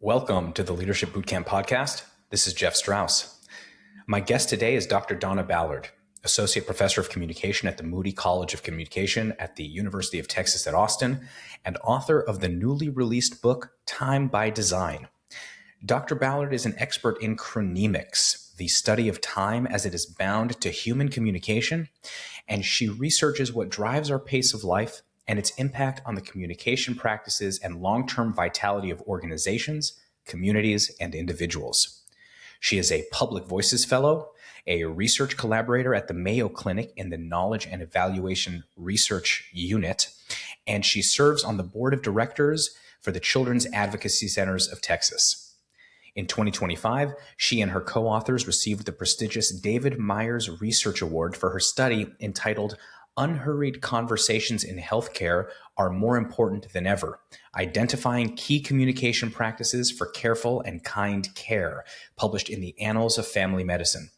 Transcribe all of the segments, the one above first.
Welcome to the Leadership Bootcamp podcast. This is Jeff Strauss. My guest today is Dr. Dawna Ballard, Associate Professor of Communication at the Moody College of Communication at the University of Texas at Austin, and author of the newly released book, Time by Design. Dr. Ballard is an expert in chronemics, the study of time as it is bound to human communication, and she researches what drives our pace of life and its impact on the communication practices and long-term vitality of organizations, communities, and individuals. She is a Public Voices Fellow, a research collaborator at the Mayo Clinic in the Knowledge and Evaluation Research Unit, and she serves on the board of directors for the Children's Advocacy Centers of Texas. In 2025, she and her co-authors received the prestigious David Myers Research Award for her study entitled Unhurried Conversations in Healthcare Are More Important Than Ever, Identifying Key Communication Practices for Careful and Kind Care, published in the Annals of Family Medicine.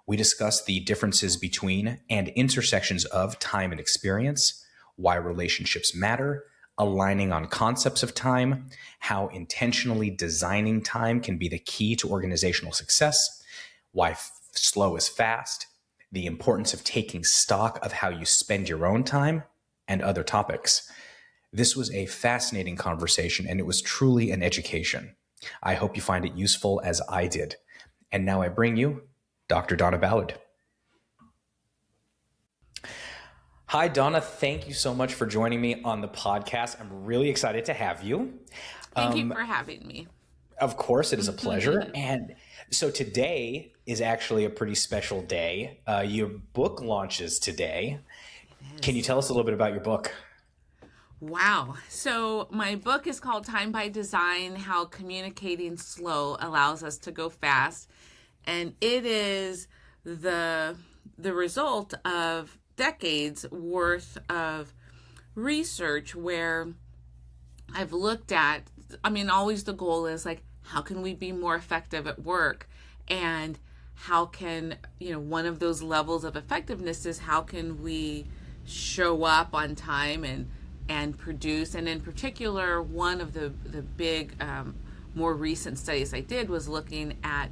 We discuss the differences between and intersections of time and experience, why relationships matter, aligning on concepts of time, how intentionally designing time can be the key to organizational success, why slow is fast, the importance of taking stock of how you spend your own time, and other topics. This was a fascinating conversation, and it was truly an education. I hope you find it useful as I did. And now I bring you Dr. Dawna Ballard. Hi, Dawna. Thank you so much for joining me on the podcast. I'm really excited to have you. Thank you for having me. Of course, it is a pleasure. And so today is actually a pretty special day. Your book launches today. Can you tell us a little bit about your book? Wow. So my book is called Time by Design, How Communicating Slow Allows Us to Go Fast. And it is the result of decades worth of research where I've looked at, always the goal is like, how can we be more effective at work? And how can, one of those levels of effectiveness is how can we show up on time and produce. And in particular, one of the big, more recent studies I did was looking at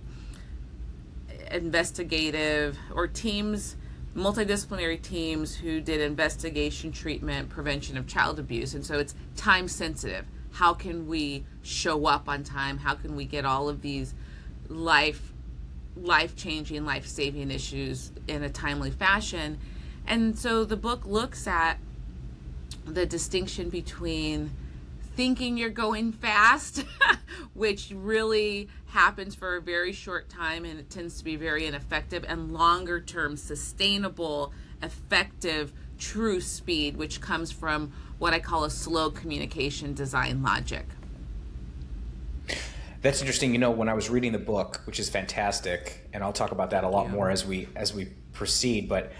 investigative or teams, multidisciplinary teams who did investigation, treatment, prevention of child abuse. And so it's time sensitive. How can we show up on time? How can we get all of these life-changing, life-saving issues in a timely fashion? And so the book looks at the distinction between thinking you're going fast, which really happens for a very short time and it tends to be very ineffective, and longer-term, sustainable, effective, true speed, which comes from what I call a slow communication design logic. That's interesting. When I was reading the book, which is fantastic, and I'll talk about that a lot more as we proceed, but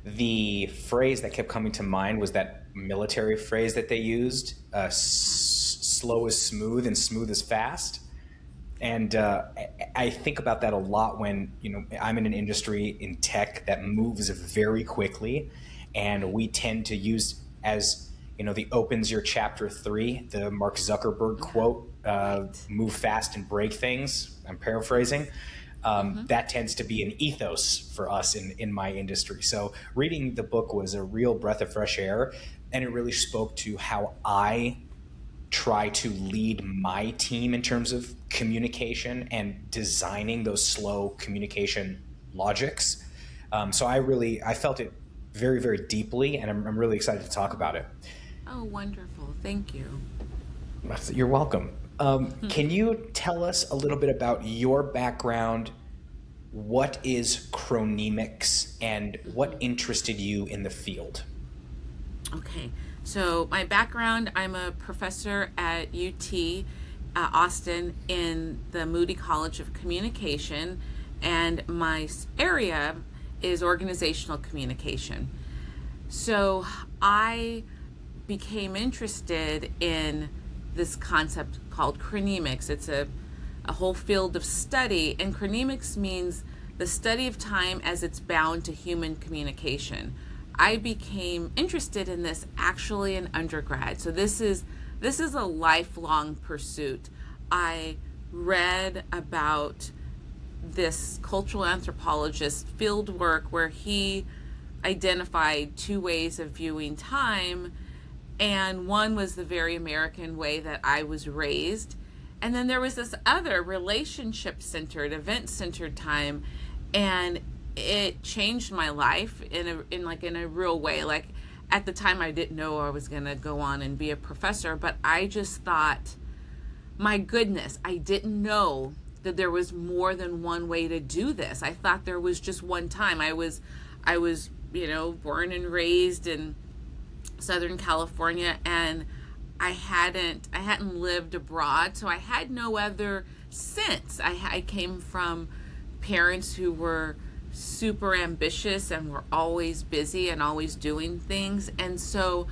the phrase that kept coming to mind was that military phrase that they used, slow is smooth and smooth is fast. And I think about that a lot when, I'm in an industry in tech that moves very quickly, and we tend to use as, the opens your chapter 3, the Mark Zuckerberg quote, move fast and break things. I'm paraphrasing. That tends to be an ethos for us in my industry. So reading the book was a real breath of fresh air, and it really spoke to how I try to lead my team in terms of communication and designing those slow communication logics. So I felt it very, very deeply, and I'm really excited to talk about it. Oh, wonderful. Thank you. You're welcome. Can you tell us a little bit about your background? What is chronemics and what interested you in the field? Okay, so my background, I'm a professor at UT Austin in the Moody College of Communication, and my area is organizational communication. So I became interested in this concept called chronemics. It's a whole field of study, and chronemics means the study of time as it's bound to human communication. I became interested in this actually in undergrad. So this is a lifelong pursuit I read about this cultural anthropologist field work where he identified two ways of viewing time, and one was the very American way that I was raised, and then there was this other relationship centered, event centered time, and it changed my life in a real way. Like, at the time I didn't know I was going to go on and be a professor, but I just thought, my goodness, I didn't know that there was more than one way to do this. I thought there was just one time. I was born and raised in Southern California, and I hadn't lived abroad, so I had no other sense. I came from parents who were super ambitious and were always busy and always doing things, and so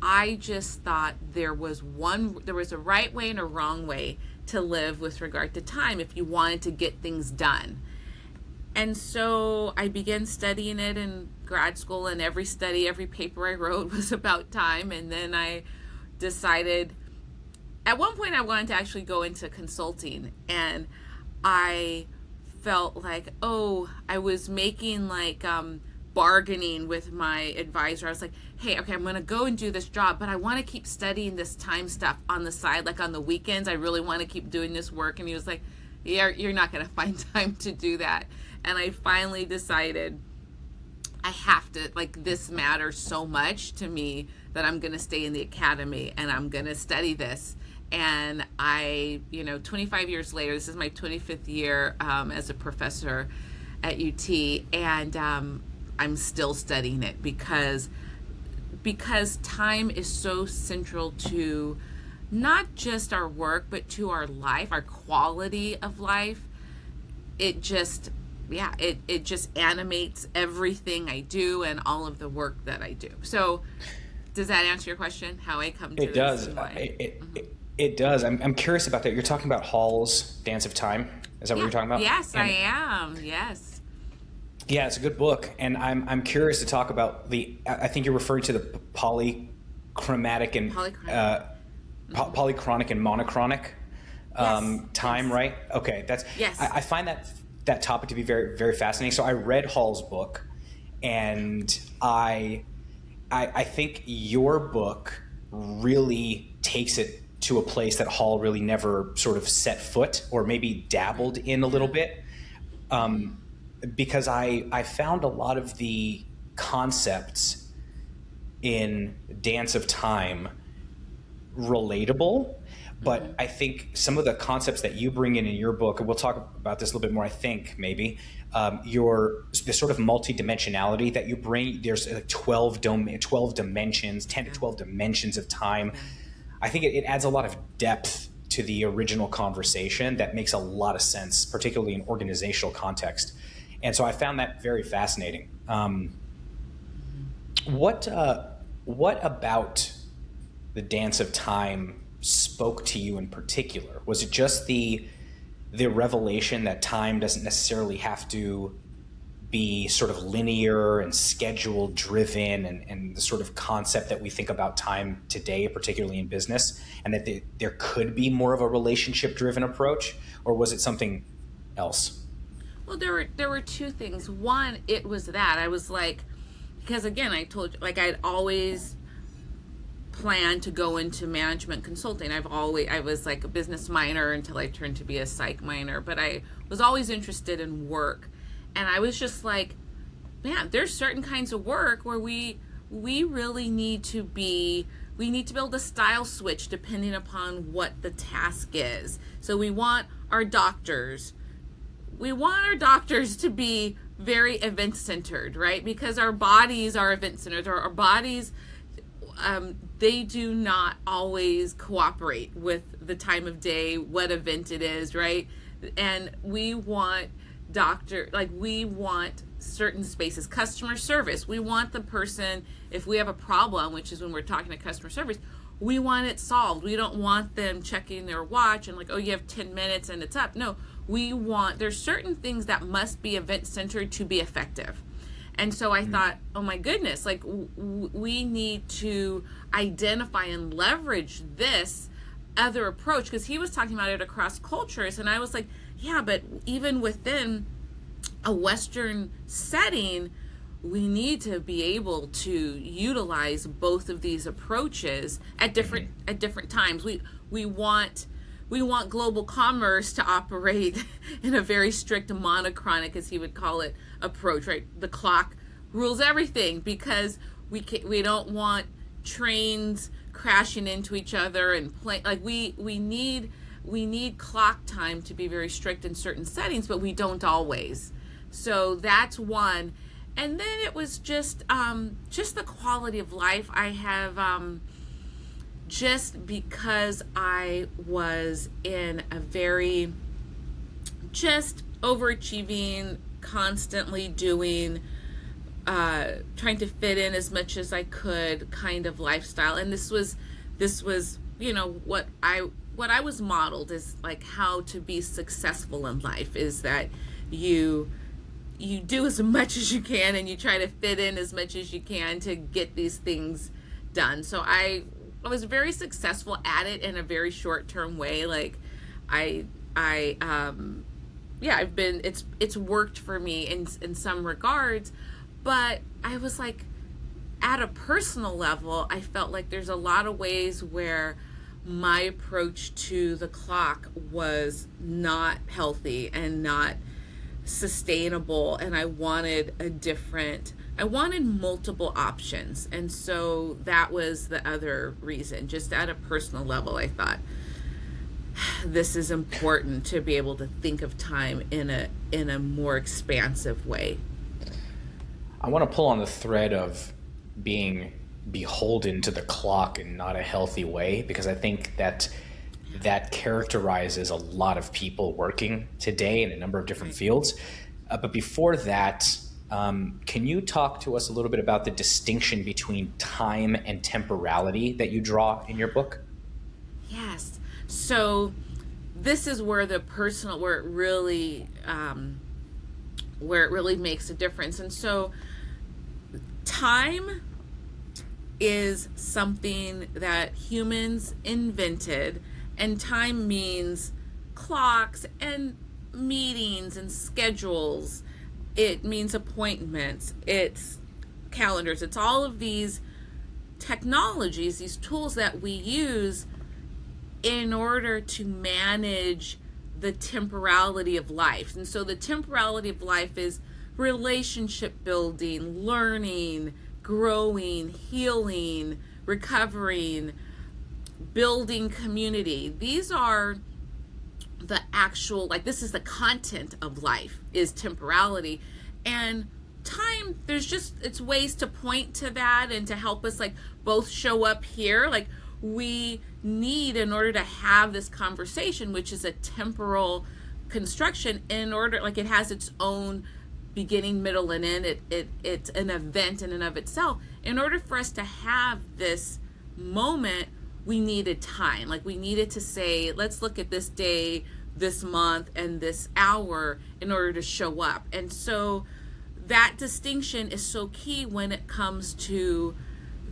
I just thought there was a right way and a wrong way to live with regard to time if you wanted to get things done. And so I began studying it in grad school, and every paper I wrote was about time. And then I decided, at one point I wanted to actually go into consulting, and I felt like, I was making bargaining with my advisor. I was like, hey, okay, I'm going to go and do this job, but I want to keep studying this time stuff on the side, like on the weekends. I really want to keep doing this work. And he was like, yeah, you're not going to find time to do that. And I finally decided I have to, this matters so much to me that I'm going to stay in the academy and I'm going to study this. And 25 years later, this is my 25th year as a professor at UT, and I'm still studying it because time is so central to not just our work, but to our life, our quality of life. It just animates everything I do and all of the work that I do. So does that answer your question, how I come to it this? Does. It does. I'm curious about that. You're talking about Hall's Dance of Time. Is that what you're talking about? Yes, I am. Yes. Yeah, it's a good book, and I'm curious to talk about I think you're referring to the polychromatic and polychronic and monochronic time, right? Okay, yes. I find that topic to be very, very fascinating. So I read Hall's book, and I think your book really takes it to a place that Hall really never sort of set foot or maybe dabbled in a little bit. Because I found a lot of the concepts in Dance of Time relatable, but I think some of the concepts that you bring in your book, and we'll talk about this a little bit more, I think, maybe, the sort of multidimensionality that you bring. There's 12 dimensions, 10 to 12 dimensions of time. I think it adds a lot of depth to the original conversation that makes a lot of sense, particularly in organizational context. And so I found that very fascinating. What about the Dance of Time spoke to you in particular? Was it just the revelation that time doesn't necessarily have to be sort of linear and schedule driven, and the sort of concept that we think about time today, particularly in business, and that there could be more of a relationship driven approach? Or was it something else? Well, there were two things. One, it was that I was like, because again, I told you, I'd always planned to go into management consulting. I was like a business minor until I turned to be a psych minor, but I was always interested in work. And I was just like, man, there's certain kinds of work where we really need to be able to style switch depending upon what the task is. So we want our doctors to be very event-centered, right? Because our bodies are event-centered. Our bodies, they do not always cooperate with the time of day, what event it is, right? And we want we want certain spaces. Customer service, we want the person, if we have a problem, which is when we're talking to customer service, we want it solved. We don't want them checking their watch and you have 10 minutes and it's up. No, there's certain things that must be event-centered to be effective. And so I thought, oh my goodness, we need to identify and leverage this other approach, because he was talking about it across cultures, and I was like, yeah, but even within a Western setting, we need to be able to utilize both of these approaches at different times. We want global commerce to operate in a very strict monochronic, as he would call it, approach, right? The clock rules everything, because we don't want trains crashing into each other and we need clock time to be very strict in certain settings, but we don't always. So that's one. And then it was just the quality of life. I have just because I was in a very just overachieving, constantly doing, trying to fit in as much as I could kind of lifestyle. And this was, what I was modeled is like how to be successful in life, is that you do as much as you can and you try to fit in as much as you can to get these things done. So I was very successful at it in a very short-term way. Like I've been, it's worked for me in some regards, but I was like, at a personal level, I felt like there's a lot of ways where my approach to the clock was not healthy and not sustainable, and I wanted multiple options. And so that was the other reason. Just at a personal level, I thought this is important to be able to think of time in a more expansive way. I want to pull on the thread of being beholden to the clock in not a healthy way, because I think that characterizes a lot of people working today in a number of different fields. But before that, can you talk to us a little bit about the distinction between time and temporality that you draw in your book? Yes. So this is where where it really makes a difference. And so time is something that humans invented, and time means clocks and meetings and schedules. It means appointments, it's calendars, it's all of these technologies, these tools that we use in order to manage the temporality of life. And so the temporality of life is relationship building, learning, growing, healing, recovering, building community. These are the actual, this is the content of life, is temporality. And time, it's ways to point to that and to help us both show up here. We need, in order to have this conversation, which is a temporal construction, in order, it has its own beginning, middle, and end. It's an event in and of itself. In order for us to have this moment, we needed time. We needed to say, let's look at this day, this month, and this hour in order to show up. And so that distinction is so key when it comes to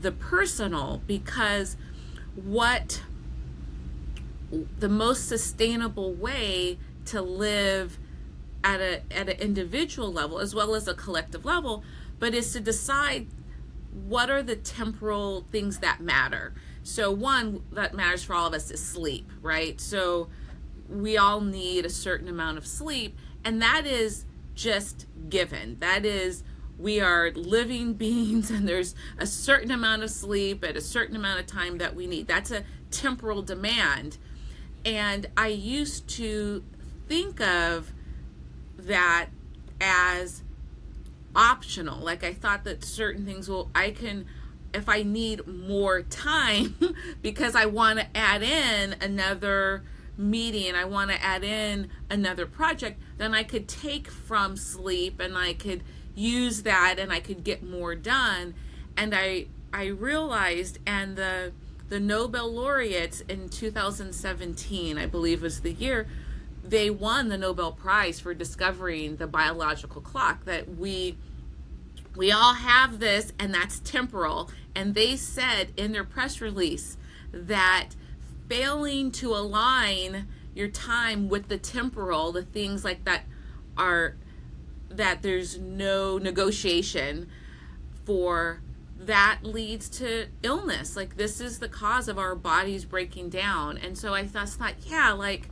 the personal, because the most sustainable way to live at an individual level as well as a collective level, but is to decide what are the temporal things that matter. So one that matters for all of us is sleep, right? So we all need a certain amount of sleep, and that is just given. That is, we are living beings, and there's a certain amount of sleep at a certain amount of time that we need. That's a temporal demand. And I used to think of that as optional. I thought that certain things, if I need more time because I want to add in another meeting, I want to add in another project, then I could take from sleep and I could use that and I could get more done. And I realized, and the Nobel laureates in 2017, I believe was the year, they won the Nobel Prize for discovering the biological clock, that we all have this, and that's temporal. And they said in their press release that failing to align your time with the temporal, the things like that are that there's no negotiation for, that leads to illness. Like, this is the cause of our bodies breaking down. And so I thought, yeah, like,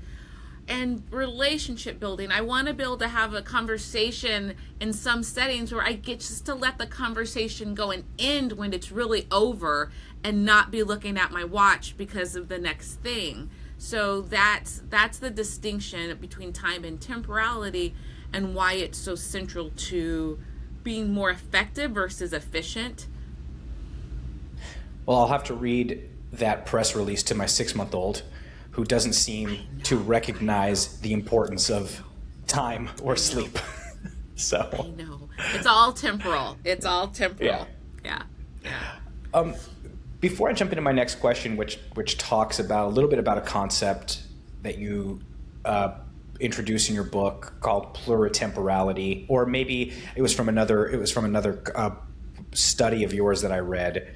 and relationship building, I want to be able to have a conversation in some settings where I get just to let the conversation go and end when it's really over, and not be looking at my watch because of the next thing. So that's the distinction between time and temporality, and why it's so central to being more effective versus efficient. Well, I'll have to read that press release to my 6-month-old, who doesn't seem to recognize the importance of time or sleep. So I know. It's all temporal. It's all temporal. Yeah. Before I jump into my next question, which talks about a little bit about a concept that you introduce in your book called pluritemporality, or maybe it was from another study of yours that I read.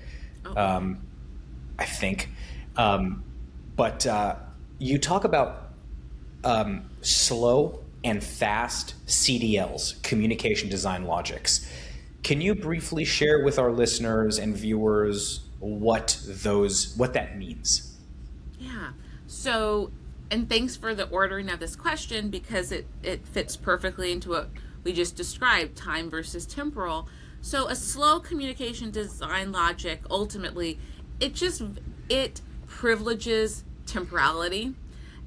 I think, but you talk about slow and fast CDLs, communication design logics. Can you briefly share with our listeners and viewers what that means? Yeah. So, and thanks for the ordering of this question, because it fits perfectly into what we just described, time versus temporal. So a slow communication design logic, ultimately, it privileges temporality,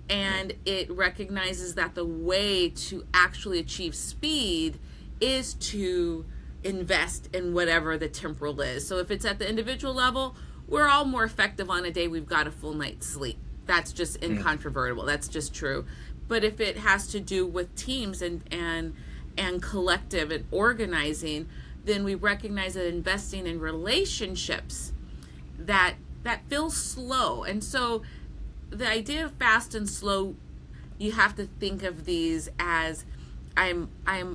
and it recognizes that the way to actually achieve speed is to invest in whatever the temporal is. So if it's at the individual level, we're all more effective on a day we've got a full night's sleep. That's just incontrovertible. That's just true. But if it has to do with teams and collective and organizing, then we recognize that investing in relationships that feels slow. And so the idea of fast and slow, you have to think of these as, I'm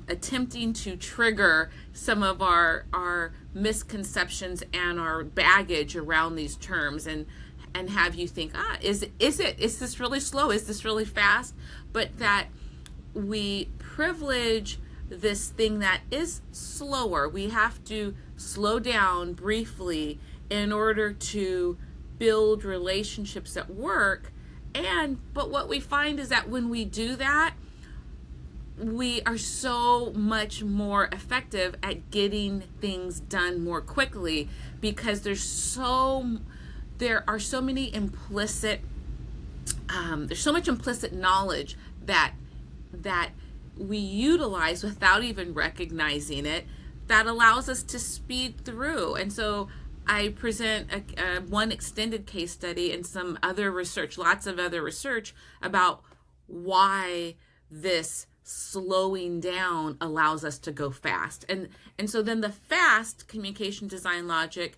attempting to trigger some of our misconceptions and our baggage around these terms, and have you think, is this really slow? Is this really fast? But that we privilege this thing that is slower. We have to slow down briefly in order to build relationships at work. But what we find is that when we do that, we are so much more effective at getting things done more quickly, because there are so many implicit there's so much implicit knowledge that we utilize without even recognizing it, that allows us to speed through. And so I present one extended case study and some other research, lots of other research, about why this slowing down allows us to go fast. And so then the fast communication design logic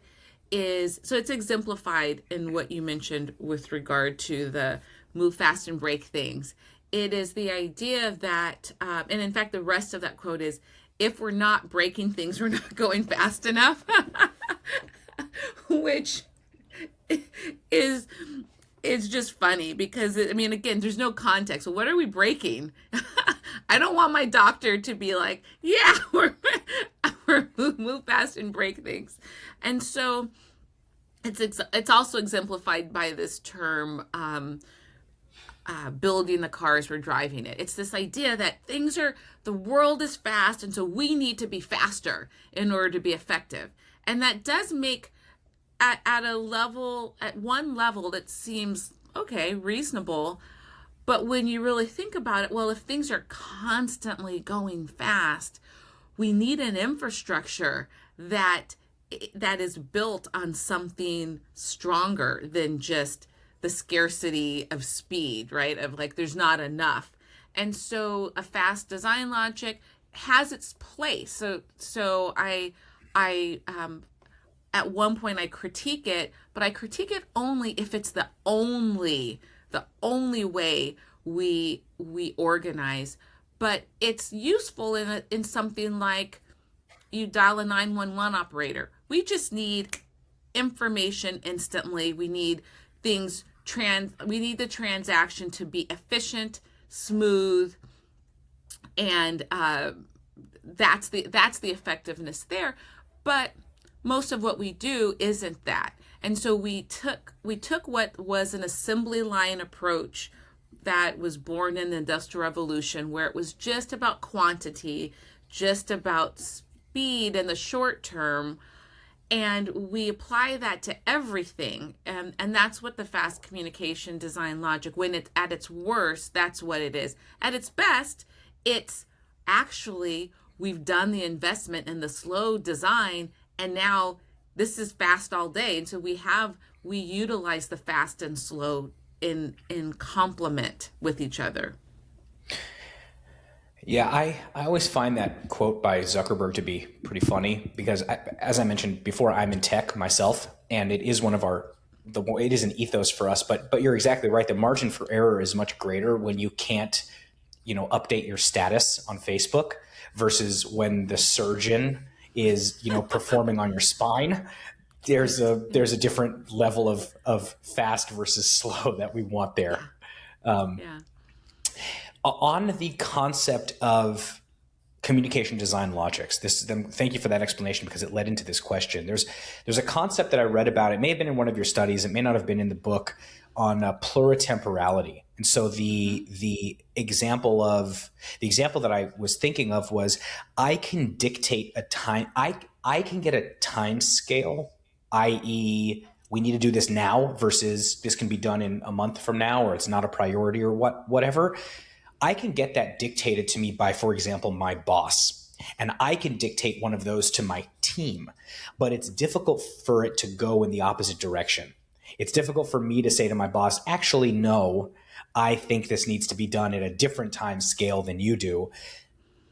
is, so it's exemplified in what you mentioned with regard to the move fast and break things. It is the idea that, and in fact, the rest of that quote is, if we're not breaking things, we're not going fast enough, which is just funny, because, I mean, again, there's no context. So what are we breaking? I don't want my doctor to be like, yeah, we're move fast and break things. And so it's also exemplified by this term, building the car as we're driving it. It's this idea that the world is fast, and so we need to be faster in order to be effective. And that does make, at one level that seems, okay, reasonable. But when you really think about it, well, if things are constantly going fast, we need an infrastructure that is built on something stronger than just the scarcity of speed, right? Of like, there's not enough. And so a fast design logic has its place. So I at one point I critique it, but I critique it only if it's the only way we organize. But it's useful in something like, you dial a 911 operator. We just need information instantly. We need things the transaction to be efficient, smooth, and that's the effectiveness there. But most of what we do isn't that. And so we took what was an assembly line approach that was born in the Industrial Revolution, where it was just about quantity, just about speed in the short term, and we apply that to everything. And that's what the fast communication design logic, when it's at its worst, that's what it is. At its best, it's actually, we've done the investment in the slow design, and now this is fast all day. And so we utilize the fast and slow in complement with each other. Yeah, I always find that quote by Zuckerberg to be pretty funny because, as I mentioned before, I'm in tech myself, and it is one of it is an ethos for us. But you're exactly right. The margin for error is much greater when you can't, update your status on Facebook versus when the surgeon is, performing on your spine. There's a different level of fast versus slow that we want there. Yeah. On the concept of communication design logics, thank you for that explanation because it led into this question. There's a concept that I read about. It may have been in one of your studies. It may not have been in the book on pluritemporality. And so the example that I was thinking of was I can dictate a time. I can get a time scale, i.e., we need to do this now versus this can be done in a month from now, or it's not a priority or whatever. I can get that dictated to me by, for example, my boss, and I can dictate one of those to my team, but it's difficult for it to go in the opposite direction. It's difficult for me to say to my boss, actually, no, I think this needs to be done at a different time scale than you do.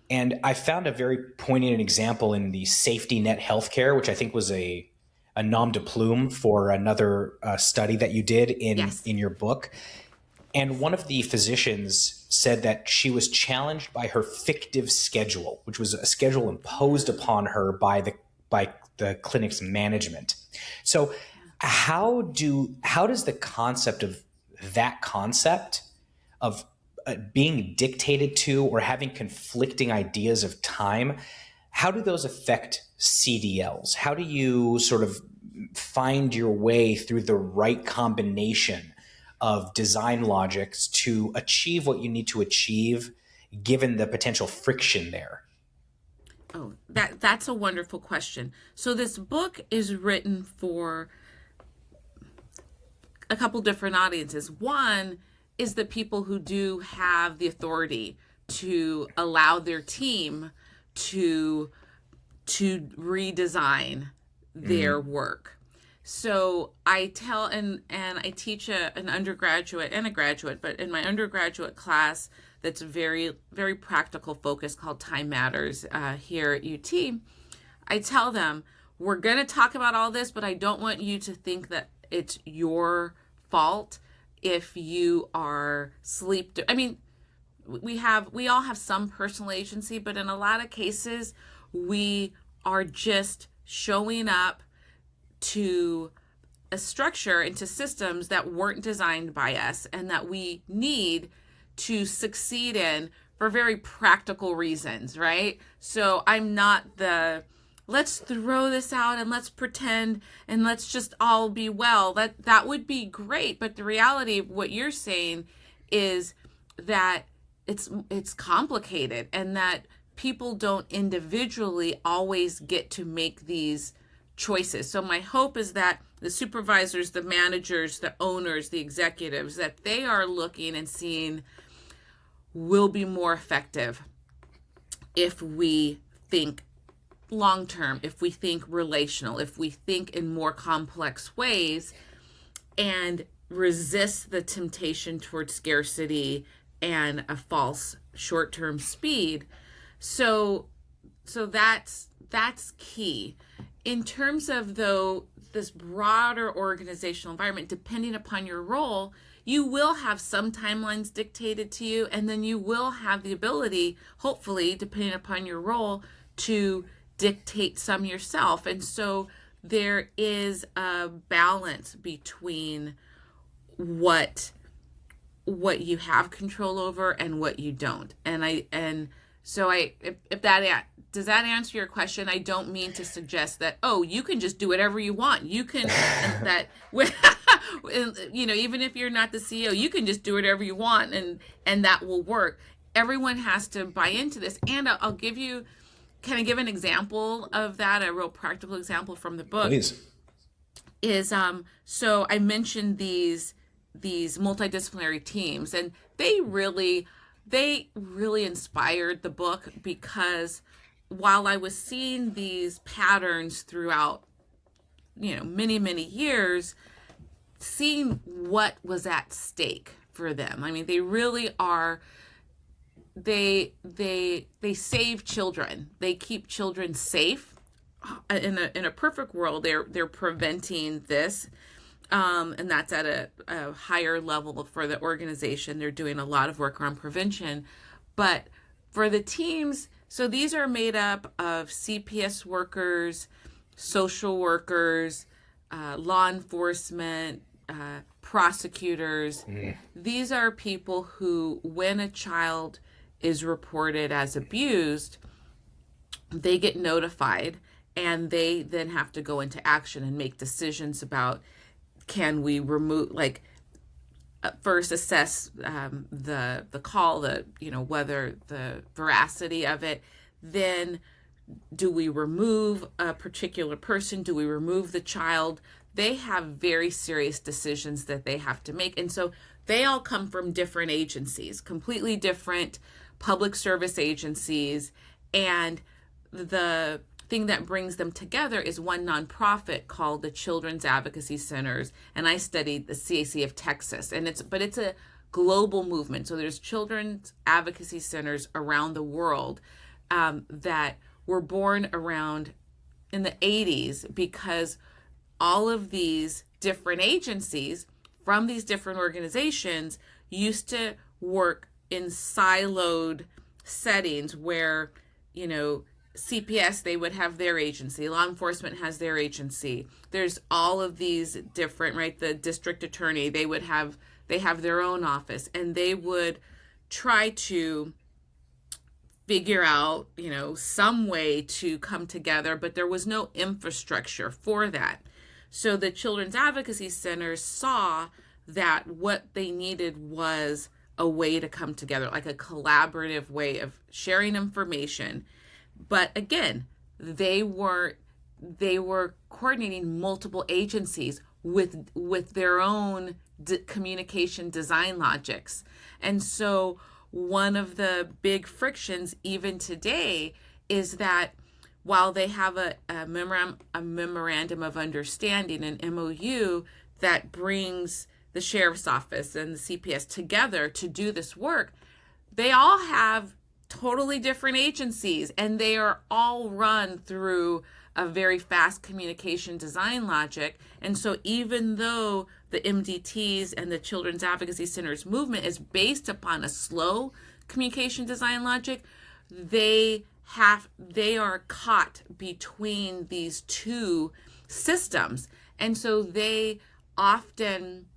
And I found a very poignant example in the safety net healthcare, which I think was a nom de plume for another study that you did in your book. And one of the physicians said that she was challenged by her fictive schedule, which was a schedule imposed upon her by the clinic's management. So how does the concept of that concept of being dictated to or having conflicting ideas of time, how do those affect CDLs? How do you sort of find your way through the right combination of design logics to achieve what you need to achieve, given the potential friction there? Oh, that's a wonderful question. So this book is written for a couple different audiences. One is the people who do have the authority to allow their team to redesign their work. So I tell and I teach an undergraduate and a graduate, but in my undergraduate class that's very, very practical focus called Time Matters here at UT, I tell them, we're going to talk about all this, but I don't want you to think that it's your fault if you are we all have some personal agency, but in a lot of cases, we are just showing up to a structure and to systems that weren't designed by us and that we need to succeed in for very practical reasons, right? So I'm not let's throw this out and let's pretend and let's just all be well. That would be great, but the reality of what you're saying is that it's complicated and that people don't individually always get to make these choices. So my hope is that the supervisors, the managers, the owners, the executives, that they are looking and seeing will be more effective if we think long term, if we think relational, if we think in more complex ways and resist the temptation towards scarcity and a false short-term speed. So that's key. In terms of, though, this broader organizational environment, depending upon your role, you will have some timelines dictated to you, and then you will have the ability, hopefully, depending upon your role, to dictate some yourself. And so there is a balance between what you have control over and what you don't. If that does that answer your question? I don't mean to suggest that, oh, you can just do whatever you want. You can that even if you're not the CEO, you can just do whatever you want and that will work. Everyone has to buy into this. And I'll give you, can I give an example of that? A real practical example from the book. Please. Is so I mentioned these multidisciplinary teams, and they really inspired the book, because while I was seeing these patterns throughout many years, seeing what was at stake for them. I mean, they really are, they save children. They keep children safe. In a perfect world, they're preventing this, and that's at a higher level for the organization. They're doing a lot of work around prevention, but for the teams, so these are made up of CPS workers, social workers, law enforcement, prosecutors. These are people who, when a child is reported as abused, they get notified. And they then have to go into action and make decisions about, can we remove, first assess the call, whether the veracity of it. Then, do we remove a particular person? Do we remove the child? They have very serious decisions that they have to make. And so they all come from different agencies, completely different public service agencies. And the thing that brings them together is one nonprofit called the Children's Advocacy Centers, and I studied the CAC of Texas, and it's a global movement. So there's children's advocacy centers around the world that were born around in the 80s, because all of these different agencies from these different organizations used to work in siloed settings where, CPS, they would have their agency. Law enforcement has their agency. There's all of these different, right? The district attorney, they have their own office, and they would try to figure out, some way to come together, but there was no infrastructure for that. So the Children's Advocacy Centers saw that what they needed was a way to come together, like a collaborative way of sharing information. But again, they were coordinating multiple agencies with their own communication design logics. And so one of the big frictions even today is that while they have a memorandum of understanding, an MOU that brings the sheriff's office and the CPS together to do this work, they all have totally different agencies, and they are all run through a very fast communication design logic. And so even though the MDTs and the Children's Advocacy Centers movement is based upon a slow communication design logic, they are caught between these two systems. And so they often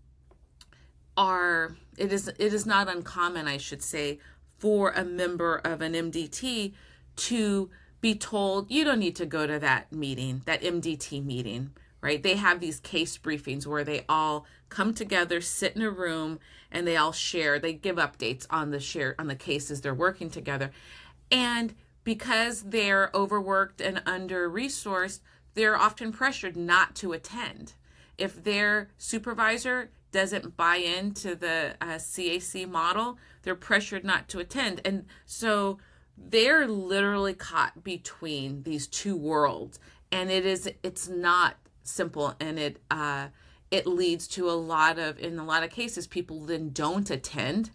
are, it is not uncommon, I should say, for a member of an MDT to be told, you don't need to go to that meeting, that MDT meeting, right? They have these case briefings where they all come together, sit in a room, and they all share. They give updates on the cases they're working together. And because they're overworked and under-resourced, they're often pressured not to attend. If their supervisor doesn't buy into the CAC model, they're pressured not to attend. And so they're literally caught between these two worlds. And it's not simple, and it leads to in a lot of cases, people then don't attend.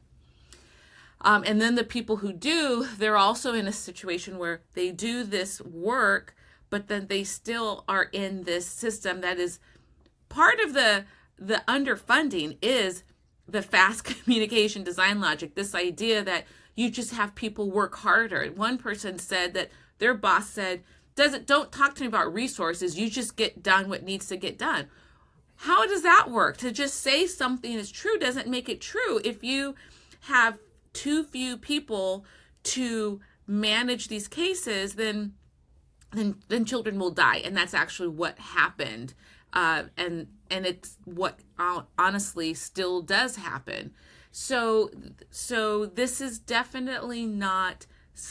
And then the people who do, they're also in a situation where they do this work, but then they still are in this system that is part of the underfunding is the fast communication design logic, this idea that you just have people work harder. One person said that their boss said, don't talk to me about resources, you just get done what needs to get done. how does that work? To just say something is true doesn't make it true. If you have too few people to manage these cases, then children will die, and that's actually what happened, and it's what honestly still does happen. So this is definitely not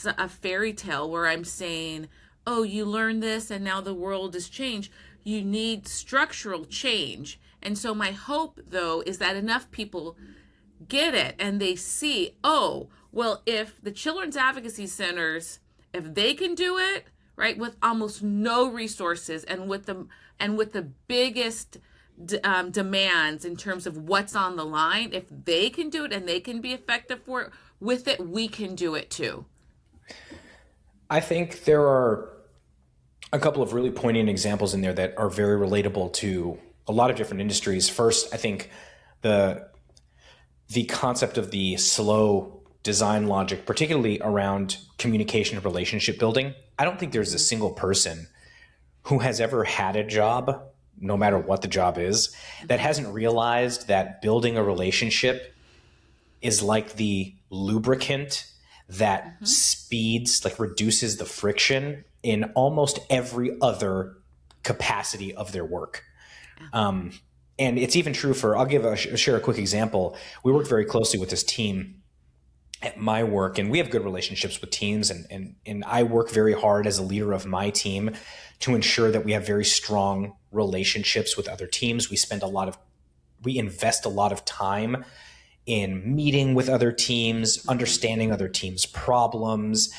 a fairy tale where I'm saying, oh, you learn this and now the world has changed. You need structural change. And so my hope, though, is that enough people get it and they see, oh, well, if the children's advocacy centers, if they can do it, right, with almost no resources and with the biggest demands in terms of what's on the line, if they can do it and they can be effective for it, with it, we can do it too. I think there are a couple of really poignant examples in there that are very relatable to a lot of different industries. First, I think the concept of the slow design logic, particularly around communication and relationship building. I don't think there's a single person who has ever had a job, no matter what the job is, that hasn't realized that building a relationship is like the lubricant that speeds, like reduces the friction in almost every other capacity of their work. And it's even true for, I'll share a quick example. We worked very closely with this team at my work, and we have good relationships with teams, and I work very hard as a leader of my team to ensure that we have very strong relationships with other teams. We invest a lot of time in meeting with other teams, understanding other teams' problems,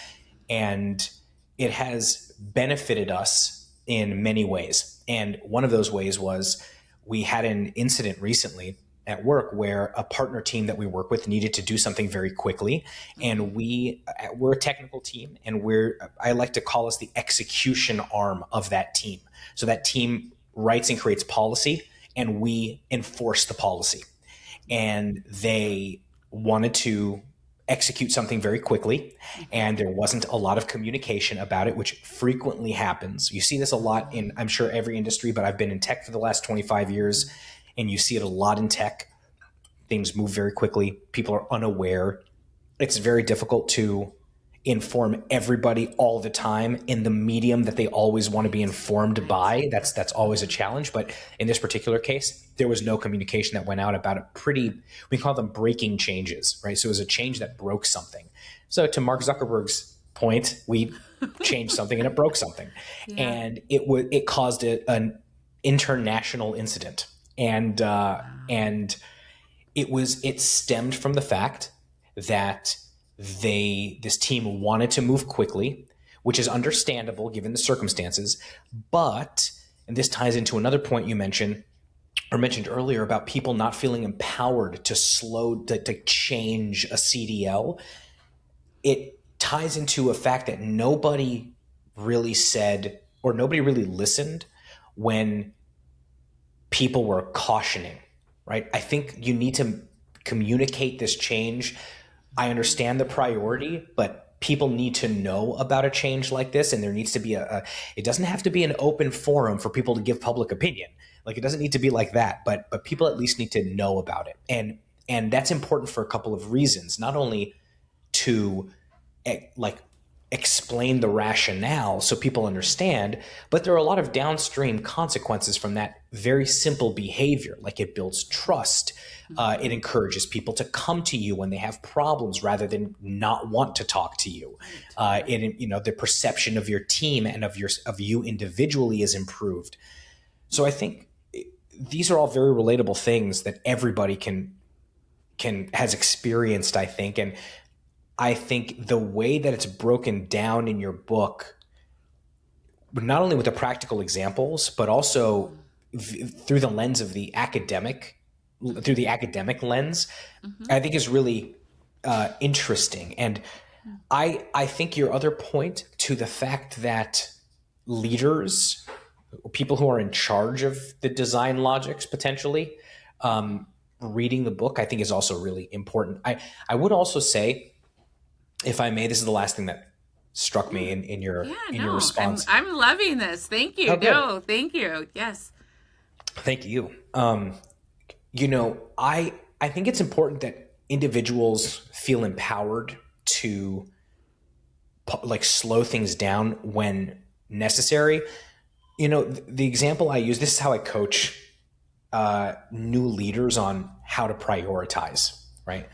and it has benefited us in many ways. And one of those ways was we had an incident recently at work where a partner team that we work with needed to do something very quickly. And we're a technical team, and I like to call us the execution arm of that team. So that team writes and creates policy, and we enforce the policy. And they wanted to execute something very quickly, and there wasn't a lot of communication about it, which frequently happens. You see this a lot in, I'm sure, every industry, but I've been in tech for the last 25 years, and you see it a lot in tech. Things move very quickly. People are unaware. It's very difficult to inform everybody all the time in the medium that they always want to be informed by. That's always a challenge. But in this particular case, there was no communication that went out about it. We call them breaking changes, right? So it was a change that broke something. So to Mark Zuckerberg's point, we changed something and it broke something. Yeah. And it caused an international incident. And it stemmed from the fact that this team wanted to move quickly, which is understandable given the circumstances. But, and this ties into another point you mentioned earlier about people not feeling empowered to change a CDL. It ties into a fact that nobody really said, or nobody really listened when people were cautioning, right? I think you need to communicate this change. I understand the priority, but people need to know about a change like this, and there needs to be it doesn't have to be an open forum for people to give public opinion. Like, it doesn't need to be like that, but people at least need to know about it. And that's important for a couple of reasons, not only to explain the rationale so people understand, but there are a lot of downstream consequences from that very simple behavior. Like, it builds trust. It encourages people to come to you when they have problems rather than not want to talk to you. The perception of your team and of you individually is improved. So I think these are all very relatable things that everybody has experienced, I think. And I think the way that it's broken down in your book, not only with the practical examples, but also through the lens of the academic lens, I think is really interesting. And I think your other point to the fact that leaders, people who are in charge of the design logics potentially, reading the book, I think is also really important. I would also say, if I may, this is the last thing that struck me in your response. I'm loving this. Thank you. Oh, no, thank you. Yes. Thank you. I think it's important that individuals feel empowered to like slow things down when necessary. The example I use, this is how I coach new leaders on how to prioritize, right?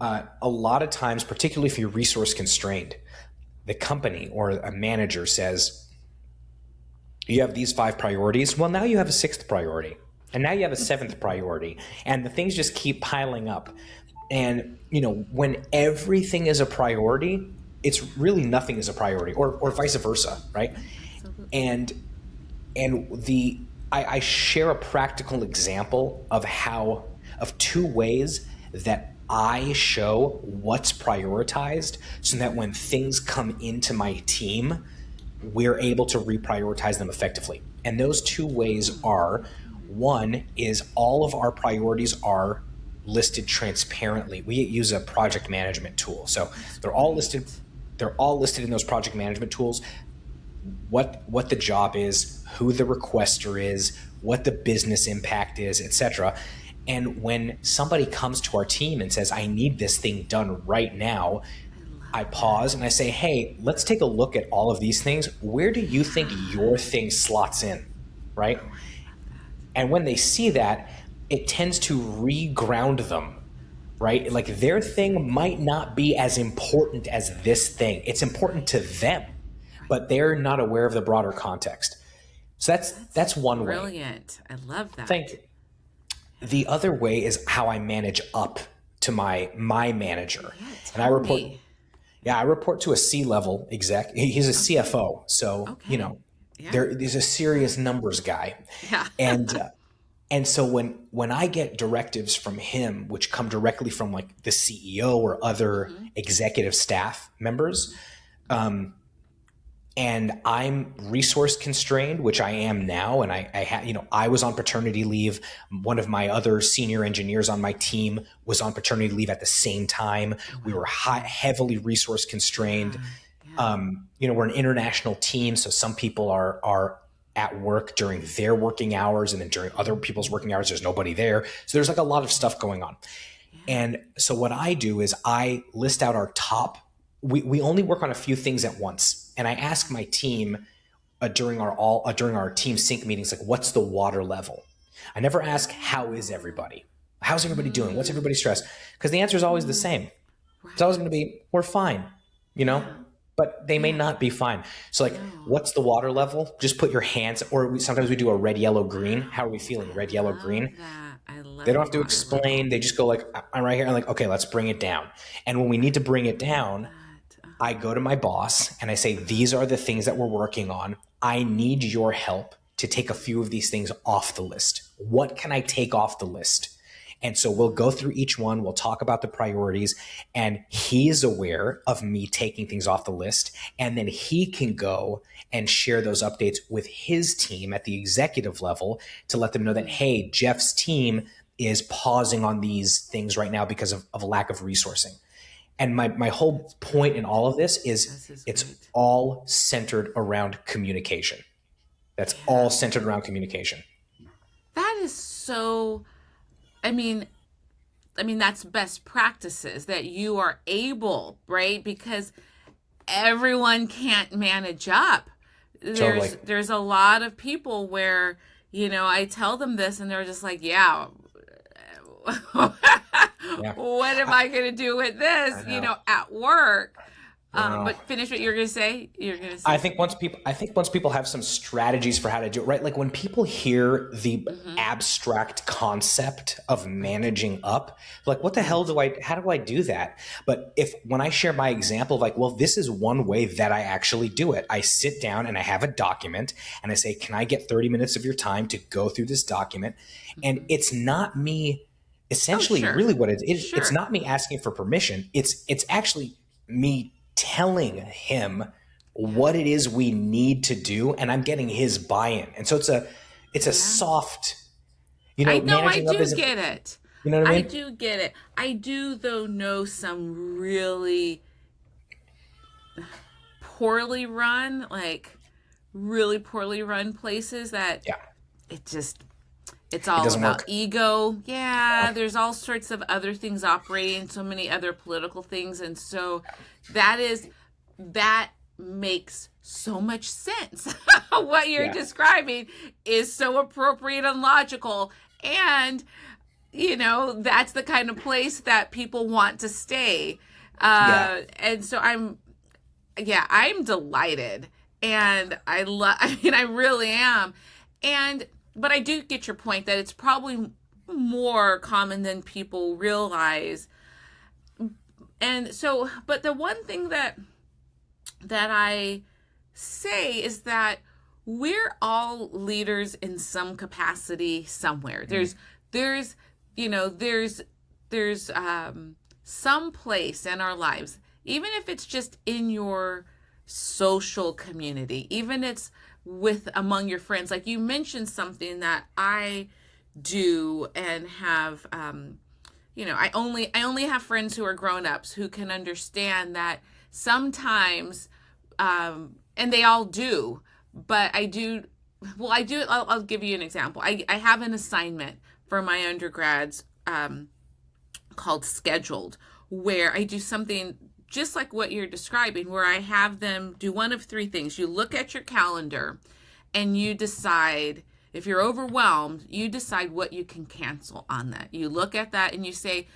A lot of times, particularly if you're resource constrained, the company or a manager says, you have these 5 priorities. Well, now you have a 6th priority. And now you have a 7th priority. And the things just keep piling up. And, when everything is a priority, it's really nothing is a priority, or vice versa, right? Absolutely. I share a practical example of 2 ways that I show what's prioritized so that when things come into my team, we're able to reprioritize them effectively. And those 2 ways are, one is all of our priorities are listed transparently. We use a project management tool. So they're all listed in those project management tools. What the job is, who the requester is, what the business impact is, etc. And when somebody comes to our team and says, I need this thing done right now, I pause and I say, hey, let's take a look at all of these things. Where do you think your thing slots in, right? And when they see that, it tends to re-ground them, right? Like their thing might not be as important as this thing. It's important to them, but they're not aware of the broader context. So that's one way. Brilliant. I love that. Thank you. The other way is how I manage up to my manager. And I report I report to a C-level exec. He's a CFO. So, there's a serious numbers guy. Yeah. And so when I get directives from him, which come directly from like the CEO or other executive staff members, and I'm resource constrained, which I am now, and I was on paternity leave. One of my other senior engineers on my team was on paternity leave at the same time. We were heavily resource constrained. We're an international team, so some people are at work during their working hours, and then during other people's working hours, there's nobody there. So there's like a lot of stuff going on. And so what I do is I list out our top. We only work on a few things at once, and I ask my team during our team sync meetings, like, what's the water level? I never ask, how is everybody? How's everybody doing? What's everybody's stress? Because the answer is always the same. It's always going to be, we're fine, but they may not be fine. So like, what's the water level? Just put your hands, or sometimes we do a red, yellow, green. How are we feeling? Red, yellow, green. They don't have to explain. They just go like, I'm right here. I'm like, okay, let's bring it down. And when we need to bring it down, I go to my boss and I say, these are the things that we're working on. I need your help to take a few of these things off the list. What can I take off the list? And so we'll go through each one. We'll talk about the priorities, and he is aware of me taking things off the list. And then he can go and share those updates with his team at the executive level to let them know that, hey, Jeff's team is pausing on these things right now because of a lack of resourcing. And my whole point in all of this is it's all centered around communication. That's all centered around communication. That is so, I mean, that's best practices that you are able, right? Because everyone can't manage up. There's a lot of people where, I tell them this and they're just like, yeah. What am I going to do with this, at work? But finish what you're going to say. I think once people have some strategies for how to do it, right? Like when people hear the abstract concept of managing up, like what the hell how do I do that? But when I share my example of like, well, this is one way that I actually do it. I sit down and I have a document and I say, can I get 30 minutes of your time to go through this document? And it's not me. Essentially, really what it is, it's not me asking for permission. It's actually me telling him what it is we need to do, and I'm getting his buy-in. And so it's a soft, I know, I do get it. You know what I mean? I do get it. I do, though, know some really poorly run places that it just It's It all doesn't about work. ego. Yeah, Yeah. there's all sorts of other things operating, so many other political things. And so that is, that makes so much sense. What you're Yeah. describing is so appropriate and logical. And, that's the kind of place that people want to stay. Yeah. And so I'm delighted. And I mean, I really am. And, but I do get your point that it's probably more common than people realize. And so, but the one thing that I say is that we're all leaders in some capacity somewhere. Mm. There's you know there's some place in our lives, even if it's just in your social community, even it's with among your friends. Like you mentioned something that I do and have I only have friends who are grown-ups who can understand that sometimes and they all do, but I do well I do I'll give you an example. I have an assignment for my undergrads called Scheduled, where I do something just like what you're describing, where I have them do one of three things. You look at your calendar and you decide, if you're overwhelmed, you decide what you can cancel on that. You look at that and you say,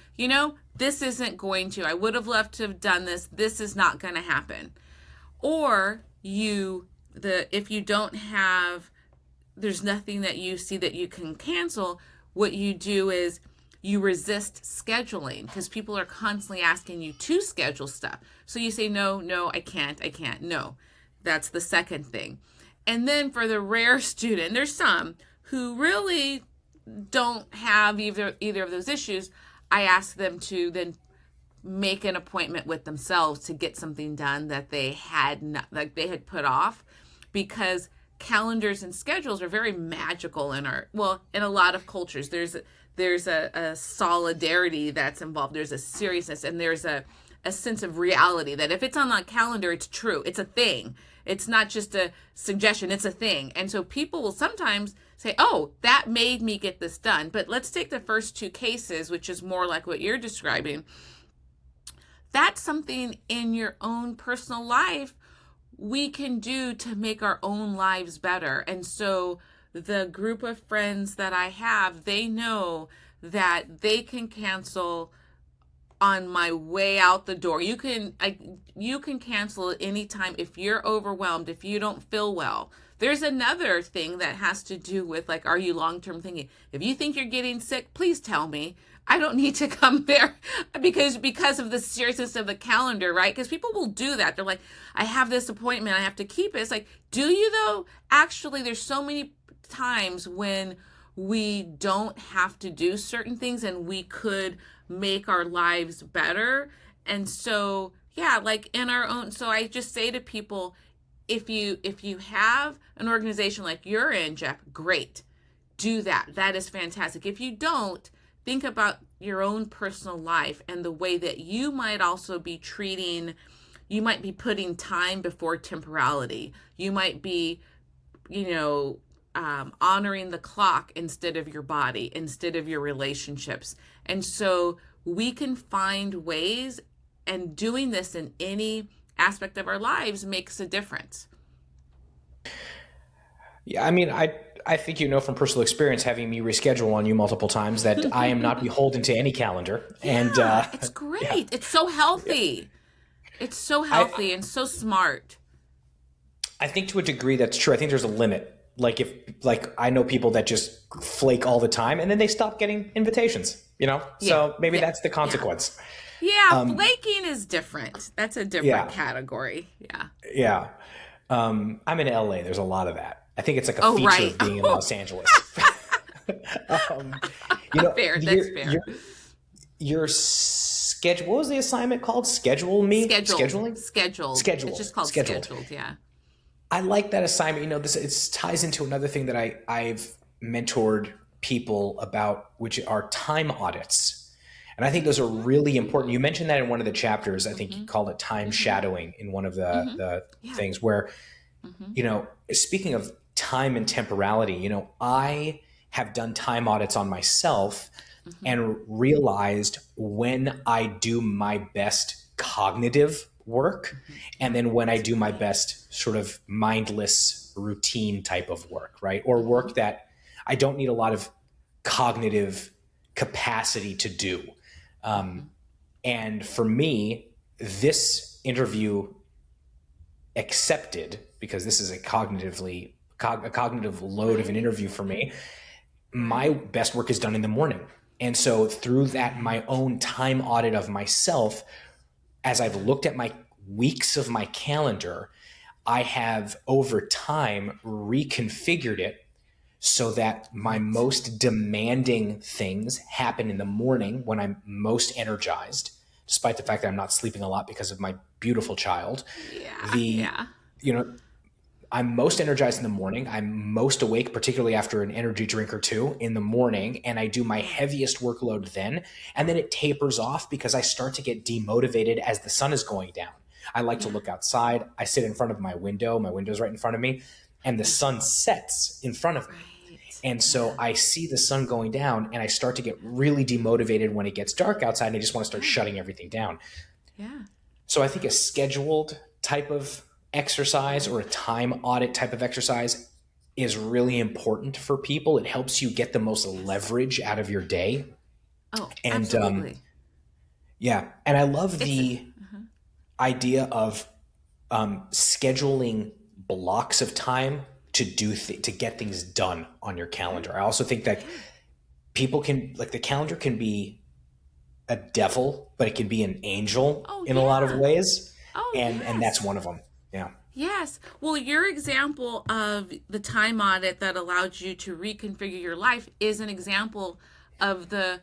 this isn't going to, I would have loved to have done this. This is not going to happen. Or if you don't have, there's nothing that you see that you can cancel, what you do is you resist scheduling because people are constantly asking you to schedule stuff. So you say, no, I can't. No, that's the second thing. And then for the rare student, there's some who really don't have either of those issues. I ask them to then make an appointment with themselves to get something done that they had put off, because calendars and schedules are very magical in a lot of cultures. There's a solidarity that's involved. There's a seriousness, and there's a sense of reality that if it's on the calendar, it's true. It's a thing. It's not just a suggestion. It's a thing. And so people will sometimes say, oh, that made me get this done. But let's take the first two cases, which is more like what you're describing. That's something in your own personal life we can do to make our own lives better. And so the group of friends that I have, they know that they can cancel on my way out the door. You can cancel at any time if you're overwhelmed, if you don't feel well. There's another thing that has to do with, like, are you long-term thinking? If you think you're getting sick, please tell me. I don't need to come there because of the seriousness of the calendar, right? Because people will do that. They're like, I have this appointment, I have to keep it. It's like, do you though? Actually, there's so many times when we don't have to do certain things and we could make our lives better. And so, yeah, like in our own, so I just say to people, if you have an organization like you're in, Jeff, great. Do that. That is fantastic. If you don't, think about your own personal life and the way that you might also be you might be putting time before temporality. You might be, honoring the clock instead of your body, instead of your relationships. And so we can find ways, and doing this in any aspect of our lives makes a difference. Yeah, I mean, I think from personal experience, having me reschedule on you multiple times, that I am not beholden to any calendar. And it's great. Yeah. It's so healthy. It's so healthy and so smart. I think to a degree that's true. I think there's a limit. Like I know people that just flake all the time and then they stop getting invitations, So maybe that's the consequence. Yeah, flaking is different. That's a different category. Yeah. Yeah. I'm in LA. There's a lot of that. I think it's like a feature of being in Los Angeles. Fair. That's fair. Your schedule. What was the assignment called? Schedule me. Scheduling. Scheduled. It's just called scheduled. Yeah. I like that assignment. It ties into another thing that I've mentored people about, which are time audits. And I think those are really important. You mentioned that in one of the chapters. I think you called it time shadowing in one of the things where, speaking of time and temporality, I have done time audits on myself and realized when I do my best cognitive work and then when I do my best sort of mindless routine type of work, right? Or work that I don't need a lot of cognitive capacity to do. And for me, this interview accepted, because this is a cognitive load of an interview for me, my best work is done in the morning. And so through that, my own time audit of myself, as I've looked at my weeks of my calendar, I have over time reconfigured it so that my most demanding things happen in the morning when I'm most energized, despite the fact that I'm not sleeping a lot because of my beautiful child. I'm most energized in the morning. I'm most awake, particularly after an energy drink or two in the morning, and I do my heaviest workload then. And then it tapers off because I start to get demotivated as the sun is going down. I like to look outside. I sit in front of my window. My window's right in front of me, and the sun sets in front of me. And so I see the sun going down, and I start to get really demotivated when it gets dark outside, and I just want to start shutting everything down. Yeah. So I think a scheduled type of exercise or a time audit type of exercise is really important for people. It helps you get the most leverage out of your day. Oh, and, absolutely. And I love the idea of scheduling blocks of time to to get things done on your calendar. I also think that people can, like, the calendar can be a devil, but it can be an angel in a lot of ways. And that's one of them. Yeah. Yes. Well, your example of the time audit that allowed you to reconfigure your life is an example of the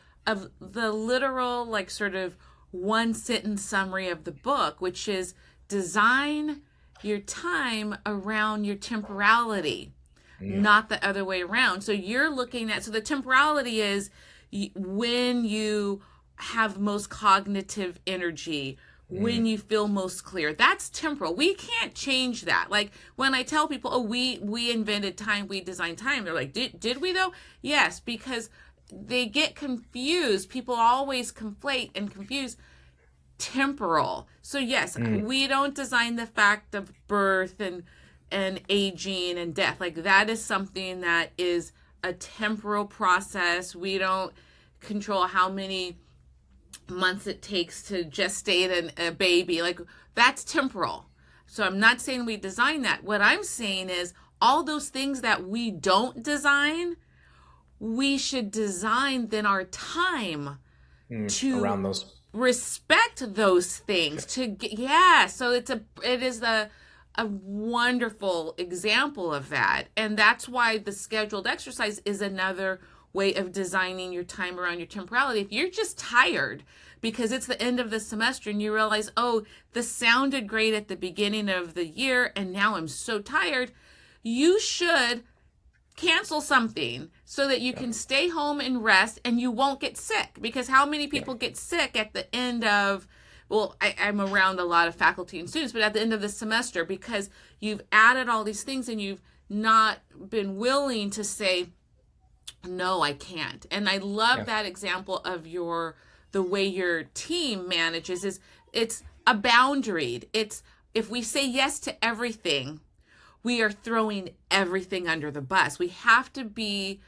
literal, like, sort of one sentence summary of the book, which is design your time around your temporality, not the other way around. So you're looking at, so the temporality is when you have most cognitive energy, when you feel most clear. That's temporal. We can't change that. Like, when I tell people, oh, we invented time, we designed time, they're like, did we though? Yes, because they get confused. People always conflate and confuse temporal. So yes, we don't design the fact of birth and aging and death. Like, that is something that is a temporal process. We don't control how many months it takes to gestate a baby. Like, that's temporal. So I'm not saying we design that. What I'm saying is all those things that we don't design, we should design then our time to around those, respect those things. So it is a wonderful example of that. And that's why the scheduled exercise is another way of designing your time around your temporality. If you're just tired because it's the end of the semester and you realize, oh, this sounded great at the beginning of the year and now I'm so tired, you should cancel something so that you can stay home and rest and you won't get sick. Because how many people get sick at the end of, well, I'm around a lot of faculty and students, but at the end of the semester, because you've added all these things and you've not been willing to say, no, I can't. And I love that example of the way your team manages is it's a boundary. It's, if we say yes to everything, we are throwing everything under the bus. We have to be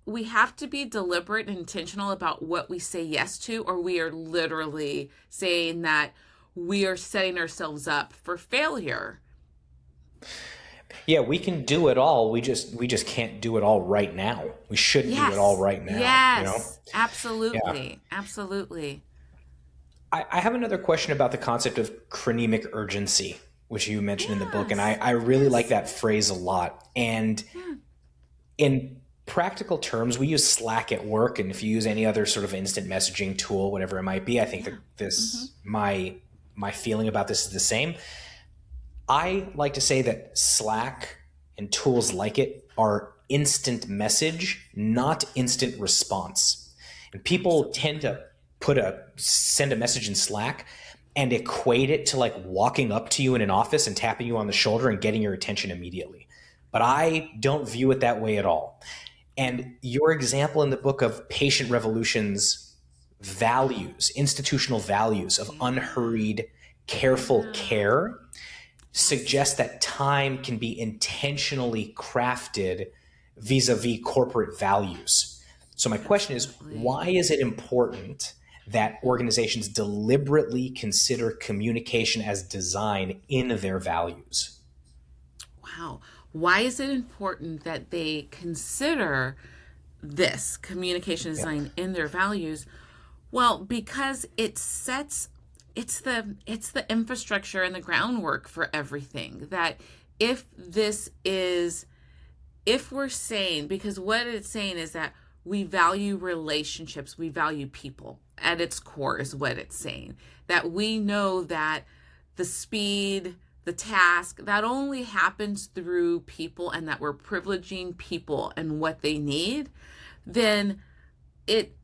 deliberate and intentional about what we say yes to, or we are literally saying that we are setting ourselves up for failure. Yeah, we can do it all. We just can't do it all right now. We shouldn't do it all right now. Yes, absolutely. Absolutely. I have another question about the concept of chronemic urgency, which you mentioned in the book. And I really like that phrase a lot. And in practical terms, we use Slack at work. And if you use any other sort of instant messaging tool, whatever it might be, I think that this, my feeling about this is the same. I like to say that Slack and tools like it are instant message, not instant response. And people tend to send a message in Slack and equate it to like walking up to you in an office and tapping you on the shoulder and getting your attention immediately. But I don't view it that way at all. And your example in the book of Patient Revolution's values, institutional values of unhurried, careful care, suggests that time can be intentionally crafted vis-a-vis corporate values. So my question is, why is it important that organizations deliberately consider communication as design in their values? Wow. Why is it important that they consider this communication design in their values? Well, because it's the infrastructure and the groundwork for everything. That if we're saying, because what it's saying is that we value relationships, we value people at its core, is what it's saying. That we know that the speed, the task, that only happens through people, and that we're privileging people and what they need, then it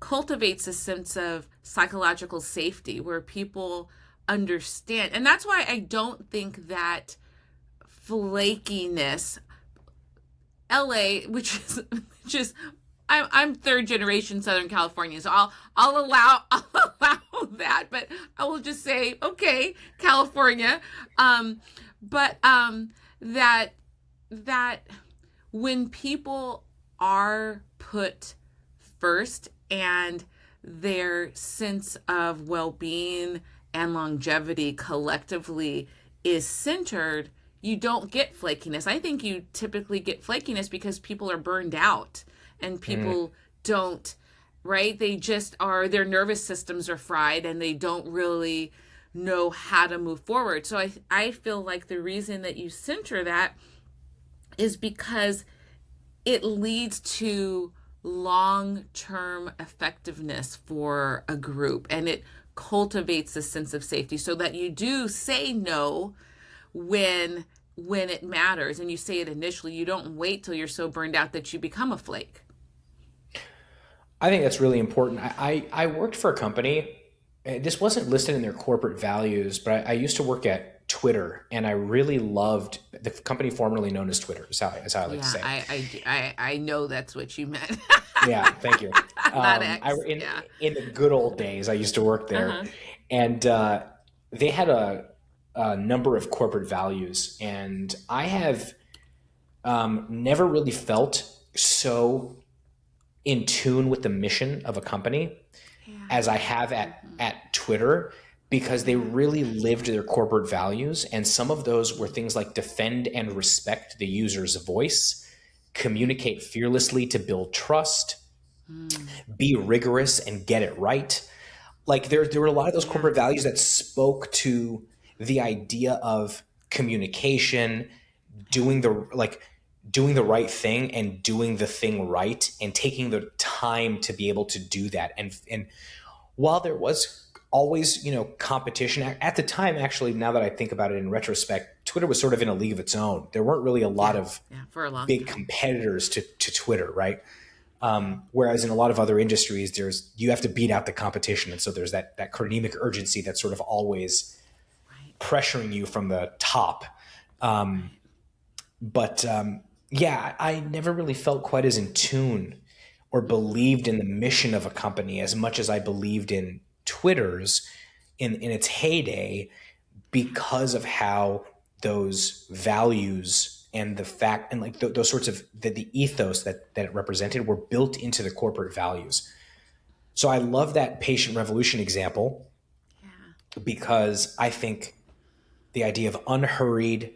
cultivates a sense of psychological safety where people understand. And that's why I don't think that flakiness, LA, which is I'm third generation Southern California, so I'll allow that, but I will just say, okay, California, but that when people are put first and their sense of well-being and longevity collectively is centered, you don't get flakiness. I think you typically get flakiness because people are burned out and people don't, right? They just are, their nervous systems are fried and they don't really know how to move forward. So I feel like the reason that you center that is because it leads to long-term effectiveness for a group, and it cultivates a sense of safety so that you do say no when it matters, and you say it initially. You don't wait till you're so burned out that you become a flake. I think that's really important. I worked for a company. This wasn't listed in their corporate values, but I used to work at Twitter, and I really loved the company formerly known as Twitter, is how I like to say. I know that's what you meant. Yeah, thank you. Not X. In the good old days, I used to work there, and they had a number of corporate values, and I have never really felt so in tune with the mission of a company as I have at Twitter, because they really lived their corporate values. And some of those were things like defend and respect the user's voice, communicate fearlessly to build trust, be rigorous and get it right. Like there were a lot of those corporate values that spoke to the idea of communication, doing the right thing and doing the thing right, and taking the time to be able to do that. And while there was always, competition at the time, actually, now that I think about it in retrospect, Twitter was sort of in a league of its own. There weren't really a lot of for a long big time. competitors to Twitter, right? Whereas in a lot of other industries, you have to beat out the competition. And so there's that chronemic urgency that's sort of always pressuring you from the top. I never really felt quite as in tune or believed in the mission of a company as much as I believed in Twitter's in its heyday, because of how those values and the fact and like those sorts of the ethos that it represented were built into the corporate values. So I love that Patient Revolution example, because I think the idea of unhurried,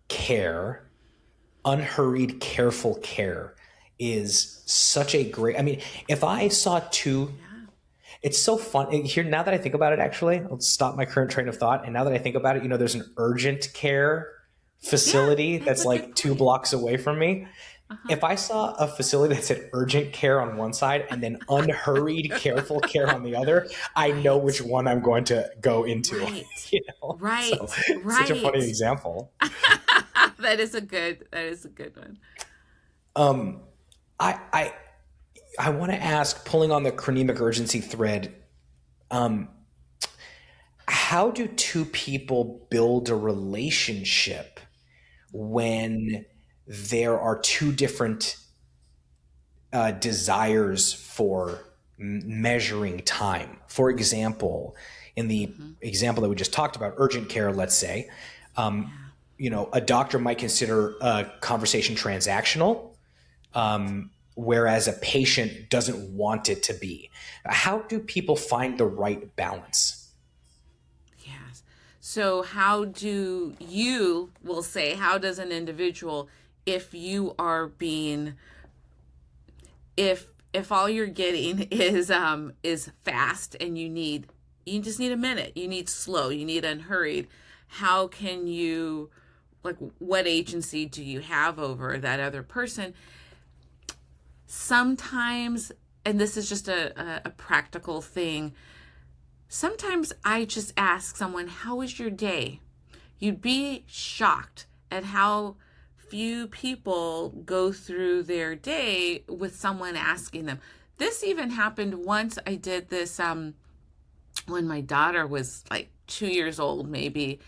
careful care is such a great, if I saw two, it's so fun here. Now that I think about it, actually, I'll stop my current train of thought. And now that I think about it, there's an urgent care facility that's like 2 blocks away from me. If I saw a facility that said urgent care on one side and then unhurried, careful care on the other, I know which one I'm going to go into. Right. So, such a funny example. That is a good one. I want to ask, pulling on the chronemic urgency thread, how do two people build a relationship when there are two different desires for measuring time. For example, in the example that we just talked about, urgent care, let's say, a doctor might consider a conversation transactional, whereas a patient doesn't want it to be. How do people find the right balance? Yes. So how does an individual, if you are being, if all you're getting is fast and you just need a minute, you need slow, you need unhurried, how can you, like, what agency do you have over that other person? Sometimes, and this is just a practical thing, sometimes I just ask someone, how was your day? You'd be shocked at how few people go through their day with someone asking them. This even happened once. I did this when my daughter was like 2 years old, maybe,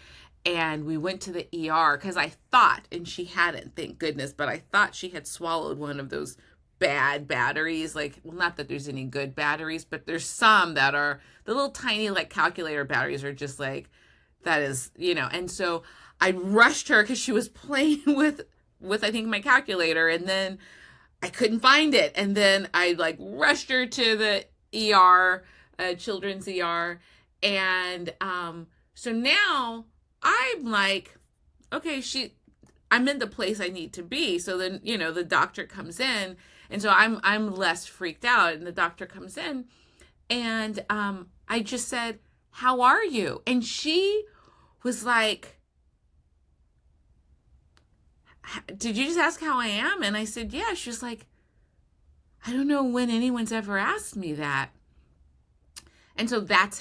and we went to the ER because I thought, and she hadn't, thank goodness, but I thought she had swallowed one of those bad batteries. Like, well, not that there's any good batteries, but there's some that are the little tiny, like, calculator batteries are just like, that is, and so I rushed her because she was playing with I think my calculator, and then I couldn't find it, and then I like rushed her to the ER, children's ER, and so now I'm like, okay, I'm in the place I need to be. So then the doctor comes in, and so I'm less freaked out, and the doctor comes in, and I just said, how are you? And she was like, did you just ask how I am? And I said, yeah. She was like, I don't know when anyone's ever asked me that. And so that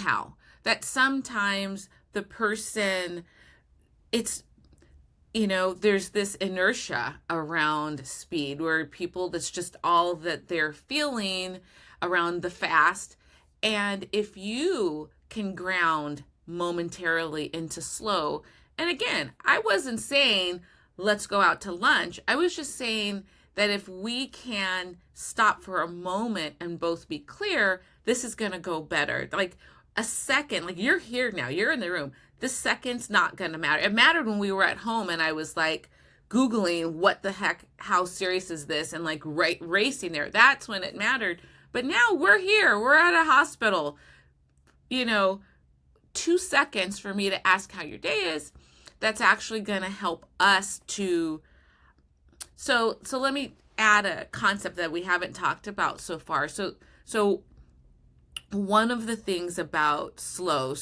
sometimes the person, it's, there's this inertia around speed where people, that's just all that they're feeling around the fast. And if you can ground momentarily into slow, and again, I wasn't saying let's go out to lunch. I was just saying that if we can stop for a moment and both be clear, this is going to go better. Like a second, like you're here now, you're in the room. This second's not going to matter. It mattered when we were at home and I was like Googling what the heck, how serious is this? And like racing there. That's when it mattered. But now we're here, we're at a hospital, 2 seconds for me to ask how your day is. That's actually going to help us to, so let me add a concept that we haven't talked about so far. So one of the things about slow,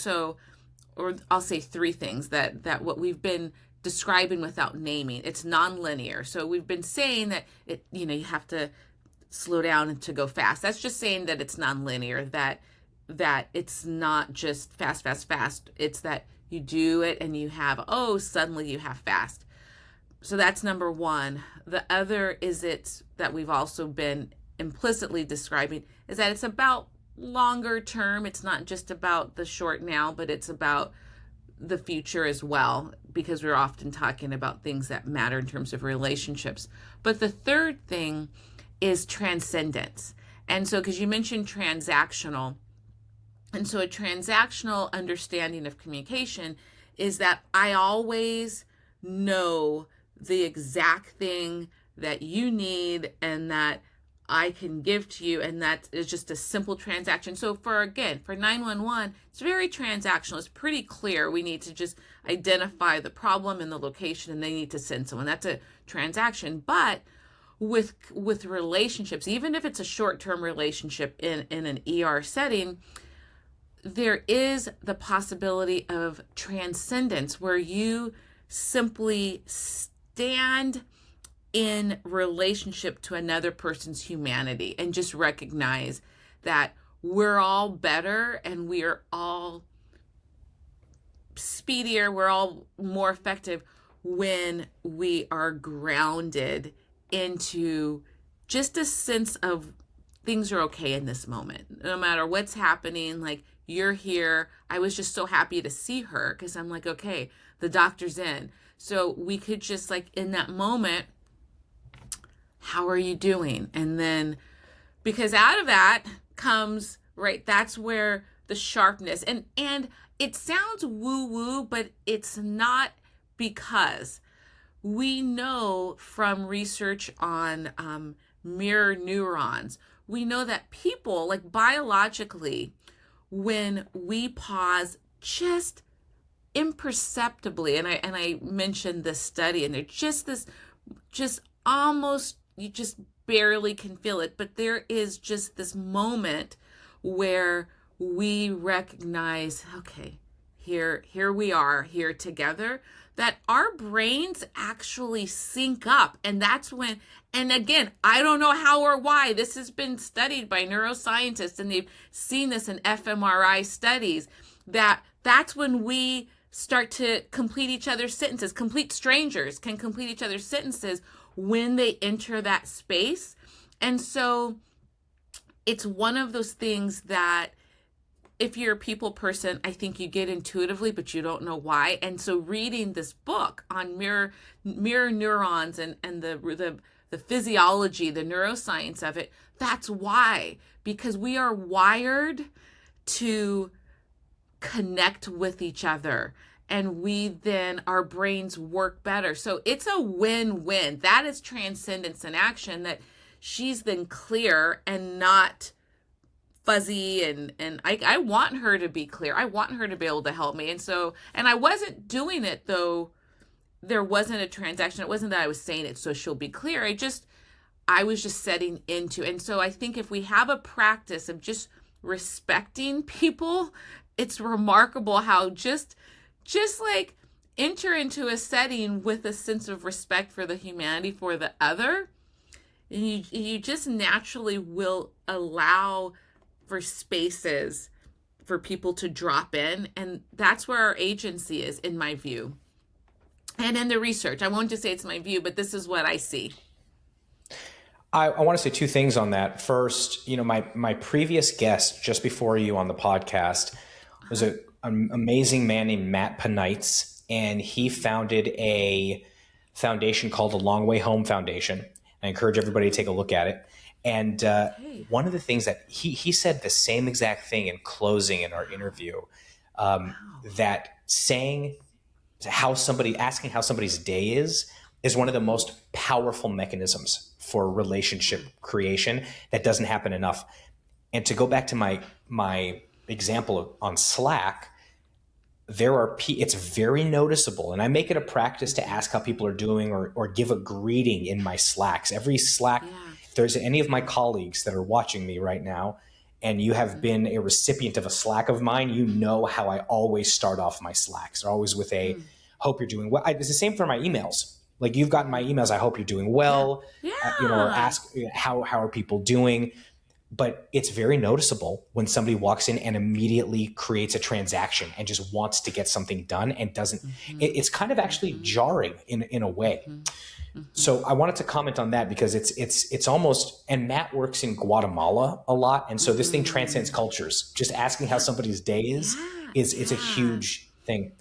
or I'll say 3 things that what we've been describing without naming, it's nonlinear. So we've been saying that you have to slow down and to go fast. That's just saying that it's nonlinear, that it's not just fast, fast, fast. It's that you do it and you have, suddenly you have fast. So that's number 1. The other is that we've also been implicitly describing is that it's about longer term. It's not just about the short now, but it's about the future as well, because we're often talking about things that matter in terms of relationships. But the third thing is transcendence. And so, because you mentioned transactional, and so a transactional understanding of communication is that I always know the exact thing that you need and that I can give to you, and that is just a simple transaction. So for 911, it's very transactional. It's pretty clear. We need to just identify the problem and the location, and they need to send someone. That's a transaction. But with relationships, even if it's a short-term relationship in an ER setting, there is the possibility of transcendence where you simply stand in relationship to another person's humanity and just recognize that we're all better and we're all speedier, we're all more effective when we are grounded into just a sense of things are okay in this moment. No matter what's happening, like, you're here. I was just so happy to see her because I'm like, okay, the doctor's in. So we could just, like, in that moment, how are you doing? And then, because out of that comes, right, that's where the sharpness, and it sounds woo woo, but it's not, because we know from research on mirror neurons, we know that people, like biologically, when we pause just imperceptibly, and I mentioned this study, and there's just this, just almost, you just barely can feel it, but there is just this moment where we recognize, okay, here we are here together, that our brains actually sync up. And that's when, and again, I don't know how or why, this has been studied by neuroscientists, and they've seen this in fMRI studies, that's when we start to complete each other's sentences. Complete strangers can complete each other's sentences when they enter that space. And so it's one of those things that, if you're a people person, I think you get intuitively, but you don't know why. And so reading this book on mirror neurons and the physiology, the neuroscience of it, that's why. Because we are wired to connect with each other, and we then, our brains work better. So it's a win-win. That is transcendence in action, that she's then clear and not fuzzy, and I want her to be clear. I want her to be able to help me. And so, and I wasn't doing it, though there wasn't a transaction. It wasn't that I was saying it so she'll be clear. I was just setting into. And so I think if we have a practice of just respecting people, it's remarkable how just like enter into a setting with a sense of respect for the humanity, for the other, and you just naturally will allow for spaces for people to drop in. And that's where our agency is, in my view. And in the research, I won't just say it's my view, but this is what I see. I want to say two things on that. First, my previous guest just before you on the podcast was an amazing man named Matt Penites, and he founded a foundation called the Long Way Home Foundation. I encourage everybody to take a look at it. And one of the things that he said the same exact thing in closing in our interview, that asking how somebody's day is one of the most powerful mechanisms for relationship creation that doesn't happen enough. And to go back to my example on Slack, it's very noticeable, and I make it a practice to ask how people are doing or give a greeting in my Slacks. Every Slack, if there's any of my colleagues that are watching me right now, and you have been a recipient of a Slack of mine, you know how I always start off my Slacks. They're always with a hope you're doing well. It's the same for my emails. Like, you've gotten my emails, I hope you're doing well, or ask how are people doing. But it's very noticeable when somebody walks in and immediately creates a transaction and just wants to get something done and doesn't. It's kind of actually jarring in a way. So I wanted to comment on that, because it's almost, and Matt works in Guatemala a lot, and so this thing transcends cultures. Just asking how somebody's day is a huge thing.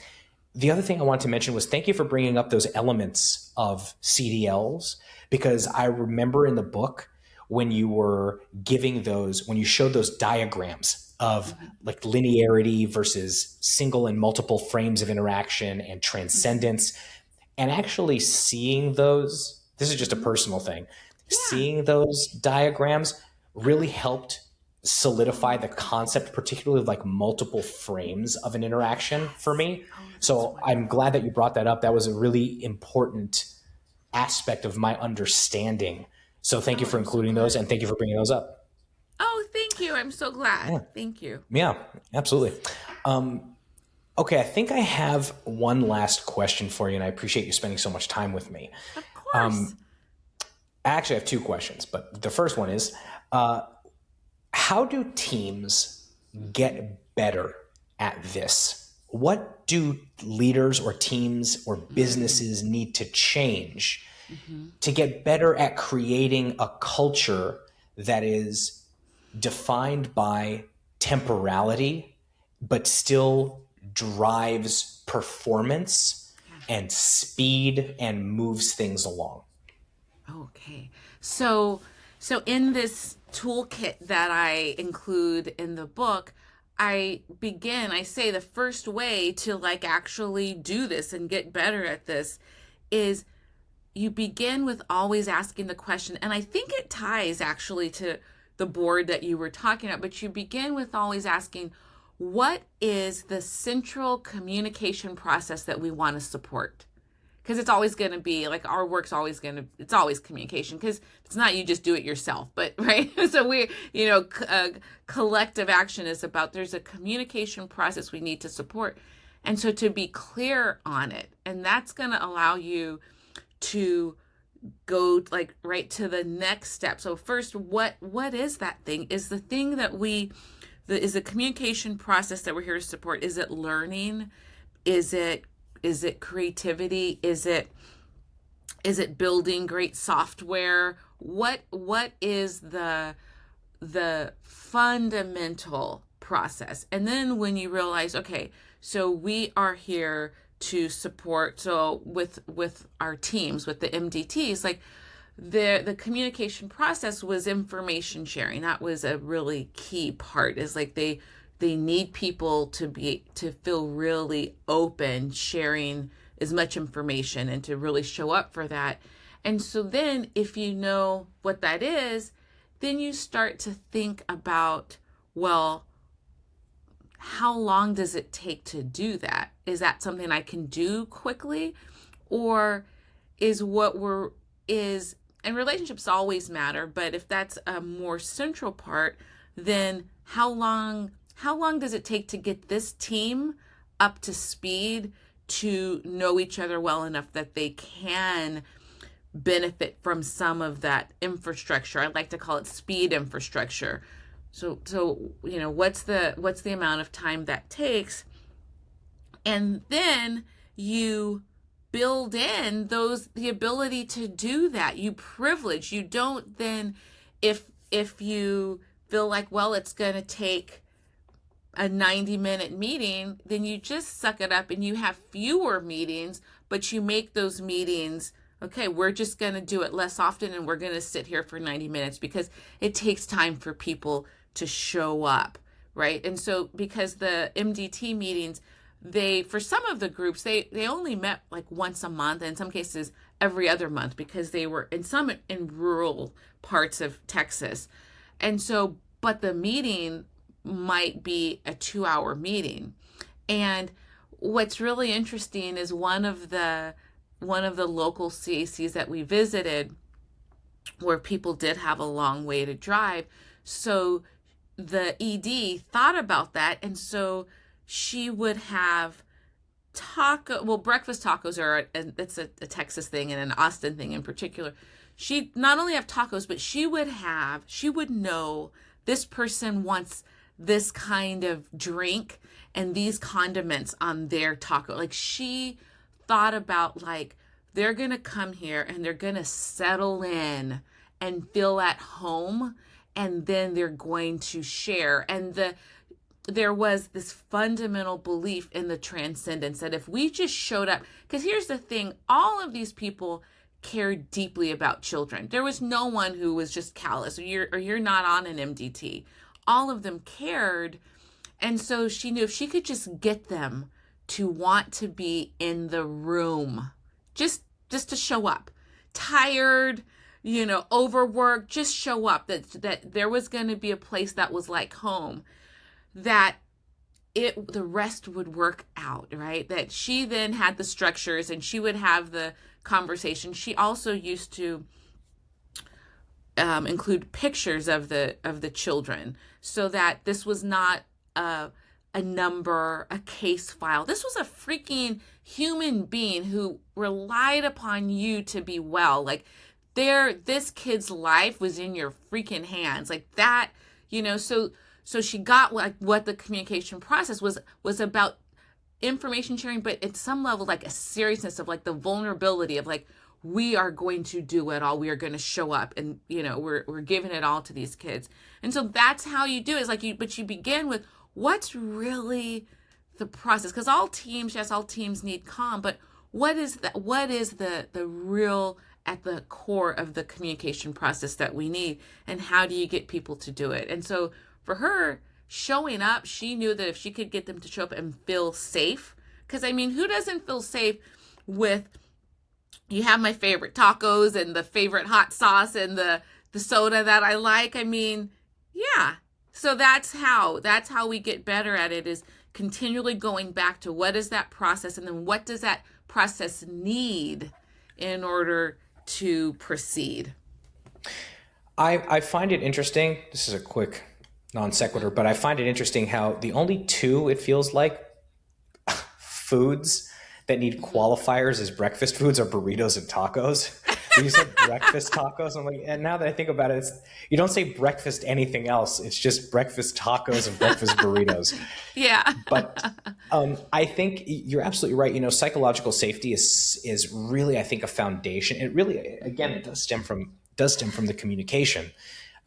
The other thing I wanted to mention was, thank you for bringing up those elements of CDLs, because I remember in the book when you were when you showed those diagrams of like linearity versus single and multiple frames of interaction and transcendence, and actually seeing those, this is just a personal thing, seeing those diagrams really helped solidify the concept, particularly of like multiple frames of an interaction for me. So I'm glad that you brought that up. That was a really important aspect of my understanding. So thank you for including those, and thank you for bringing those up. Oh, thank you. I'm so glad. Thank you. Yeah, absolutely. Okay, I think I have one last question for you, and I appreciate you spending so much time with me. Of course. I actually have two questions, but the first one is, how do teams get better at this? What do leaders or teams or businesses need to change to get better at creating a culture that is defined by temporality, but still drives performance and speed and moves things along? Okay. So, so in this toolkit that I include in the book, I say the first way to like actually do this and get better at this is you begin with always asking the question. And I think it ties actually to the board that you were talking about, but you begin with always asking, what is the central communication process that we want to support? Because it's always going to be like our work's always going to, it's always communication, because it's not you just do it yourself, but right. So collective action is about, there's a communication process we need to support. And so to be clear on it, and that's going to allow you to go like right to the next step. So first, what is that thing? Is the thing that is the communication process that we're here to support? Is it learning? Is it creativity? Is it building great software? What is the fundamental process? And then when you realize, okay, so we are here to support, so with our teams, with the MDTs, like the communication process was information sharing. That was a really key part, is like they need people to feel really open, sharing as much information and to really show up for that. And so then if you know what that is, then you start to think about, well, how long does it take to do that? Is that something I can do quickly? Or and relationships always matter, but if that's a more central part, then how long does it take to get this team up to speed to know each other well enough that they can benefit from some of that infrastructure? I like to call it speed infrastructure. So what's the amount of time that takes? And then you build in the ability to do that. You privilege. You don't then, if you feel like, well, it's going to take a 90-minute meeting, then you just suck it up and you have fewer meetings, but you make those meetings, okay, we're just going to do it less often and we're going to sit here for 90 minutes because it takes time for people to show up, right? And so because the MDT meetings, for some of the groups, they only met like once a month, and in some cases every other month, because they were in rural parts of Texas. And so, but the meeting might be a 2-hour meeting. And what's really interesting is one of the local CACs that we visited, where people did have a long way to drive. So the ED thought about that, and so she would have breakfast tacos it's a Texas thing and an Austin thing in particular. She'd not only have tacos, but she would know this person wants this kind of drink and these condiments on their taco. Like, she thought about, like, they're going to come here and they're going to settle in and feel at home, and then they're going to share. And there was this fundamental belief in the transcendence that if we just showed up, because here's the thing, all of these people cared deeply about children. There was no one who was just callous, or you're not on an MDT. All of them cared. And so she knew if she could just get them to want to be in the room, just to show up, tired, overworked, just show up, that there was going to be a place that was like home, that the rest would work out, right? That she then had the structures and she would have the conversation. She also used to include pictures of the children, so that this was not a number, a case file. This was a freaking human being who relied upon you to be well. Like, this kid's life was in your freaking hands, like that, so she got what the communication process was about, information sharing, but at some level, like a seriousness of like the vulnerability of like, we are going to do it all. We are going to show up, and we're giving it all to these kids. And so that's how you do it. It's like but you begin with what's really the process, because all teams need calm, but what is the real at the core of the communication process that we need. And how do you get people to do it? And so for her, showing up, she knew that if she could get them to show up and feel safe, because I mean, who doesn't feel safe with, you have my favorite tacos and the favorite hot sauce and the soda that I like? I mean, yeah. So that's how we get better at it, is continually going back to what is that process, and then what does that process need in order to proceed. I find it interesting. This is a quick non sequitur, but I find it interesting how the only two, it feels like, foods that need qualifiers as breakfast foods are burritos and tacos. You said breakfast tacos. I'm like, and now that I think about it, you don't say breakfast anything else. It's just breakfast tacos and breakfast burritos. Yeah. But I think you're absolutely right. You know, psychological safety is really, I think, a foundation. It really, again, it does stem from the communication.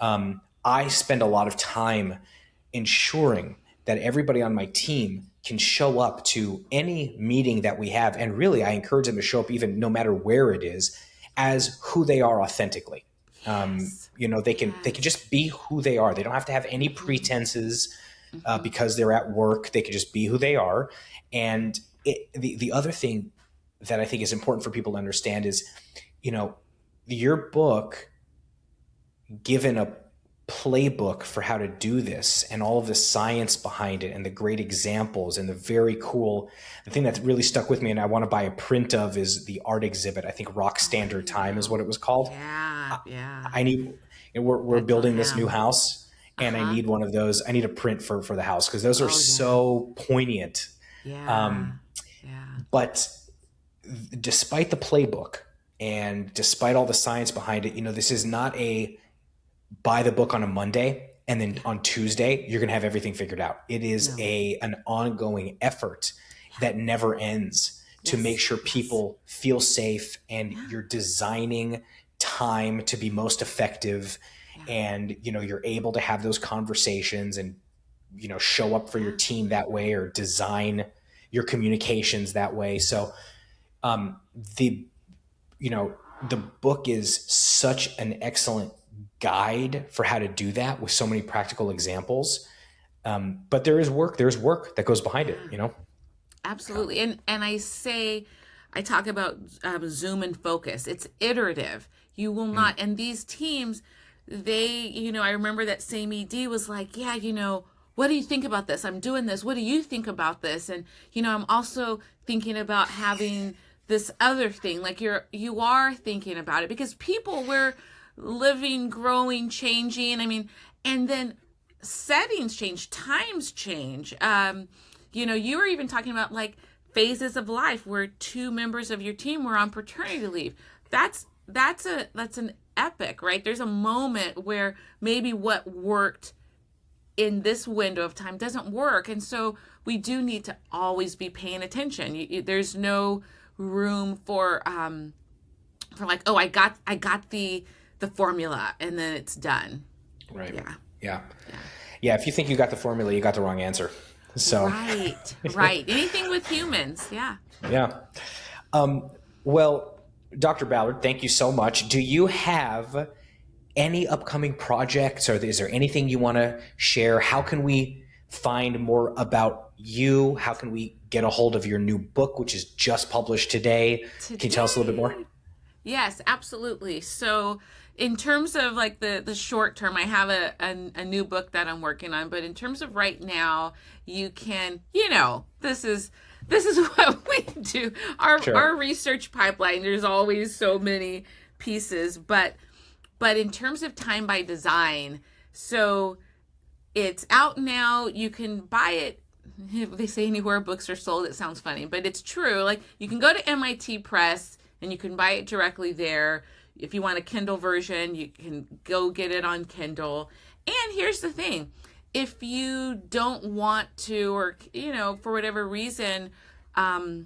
I spend a lot of time ensuring that everybody on my team can show up to any meeting that we have. And really, I encourage them to show up even no matter where it is, as who they are authentically. You know, they can just be who they are. They don't have to have any pretenses because they're at work. They can just be who they are. And the other thing that I think is important for people to understand is, you know, your book, given a playbook for how to do this and all of the science behind it and the great examples and the thing that really stuck with me and I want to buy a print of is the art exhibit. I think Rock Standard Time is what it was called. Yeah. I need, we're building this new house and I need one of those. I need a print for the house because those are so poignant. But despite the playbook and despite all the science behind it, you know, this is not a buy the book on a Monday and then on Tuesday you're going to have everything figured out. It is an ongoing effort that never ends to make sure people feel safe, and you're designing time to be most effective, and you know, you're able to have those conversations and, you know, show up for your team that way or design your communications that way. So the book is such an excellent guide for how to do that with so many practical examples. But there's work that goes behind it, you know? Absolutely. And I talk about zoom and focus. It's iterative. You will not, and these teams, I remember that same ED was like, yeah, you know, what do you think about this? I'm doing this. What do you think about this? And, you know, I'm also thinking about having this other thing. Like you are thinking about it, because people, we're living, growing, changing. I mean, and then settings change, times change. You were even talking about like phases of life where two members of your team were on paternity leave. That's an epic, right? There's a moment where maybe what worked in this window of time doesn't work. And so we do need to always be paying attention. There's no room for like, oh, I got the formula and then it's done. Right. Yeah. If you think you got the formula, you got the wrong answer. So right. Anything with humans. Yeah. Well, Dr. Ballard, thank you so much. Do you have any upcoming projects, or is there anything you want to share? How can we find more about you? How can we get a hold of your new book, which is just published today? Can you tell us a little bit more? Yes, absolutely. So in terms of like the short term, I have a new book that I'm working on, but in terms of right now, you can, this is what we do. Our research pipeline, there's always so many pieces, but in terms of Time by Design, so it's out now. You can buy it. If they say anywhere books are sold, it sounds funny, but it's true. Like, you can go to MIT Press and you can buy it directly there. If you want a Kindle version, you can go get it on Kindle. And here's the thing. If you don't want to, or, for whatever reason, because,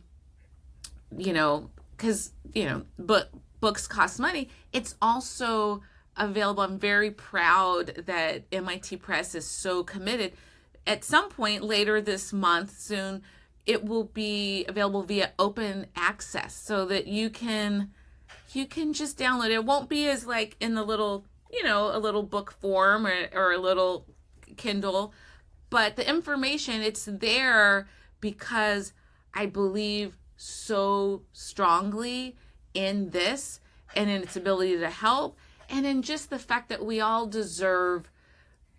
books cost money, it's also available. I'm very proud that MIT Press is so committed. At some point later this month, soon, it will be available via open access so that you can you can just download it. It won't be as like in the little, a little book form or a little Kindle, but the information, it's there because I believe so strongly in this and in its ability to help, and in just the fact that we all deserve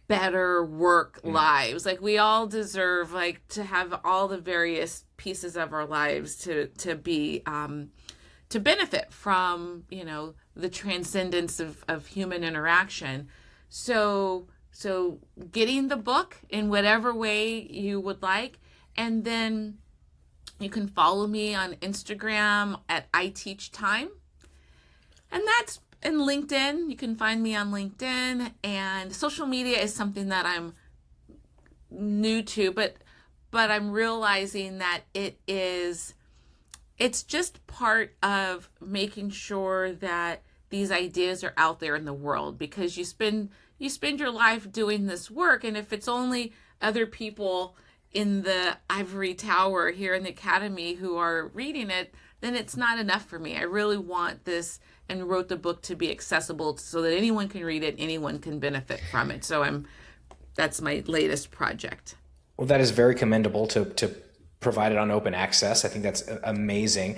better work lives. Like we all deserve like to have all the various pieces of our lives to be to benefit from, the transcendence of human interaction. So getting the book in whatever way you would like, and then you can follow me on Instagram at I Teach Time. And that's in LinkedIn. You can find me on LinkedIn. And social media is something that I'm new to, but I'm realizing that it's just part of making sure that these ideas are out there in the world, because you spend your life doing this work, and if it's only other people in the ivory tower here in the academy who are reading it, then it's not enough for me. I really want this and wrote the book to be accessible so that anyone can read it, anyone can benefit from it. So that's my latest project. Well, that is very commendable to provide it on open access. I think that's amazing.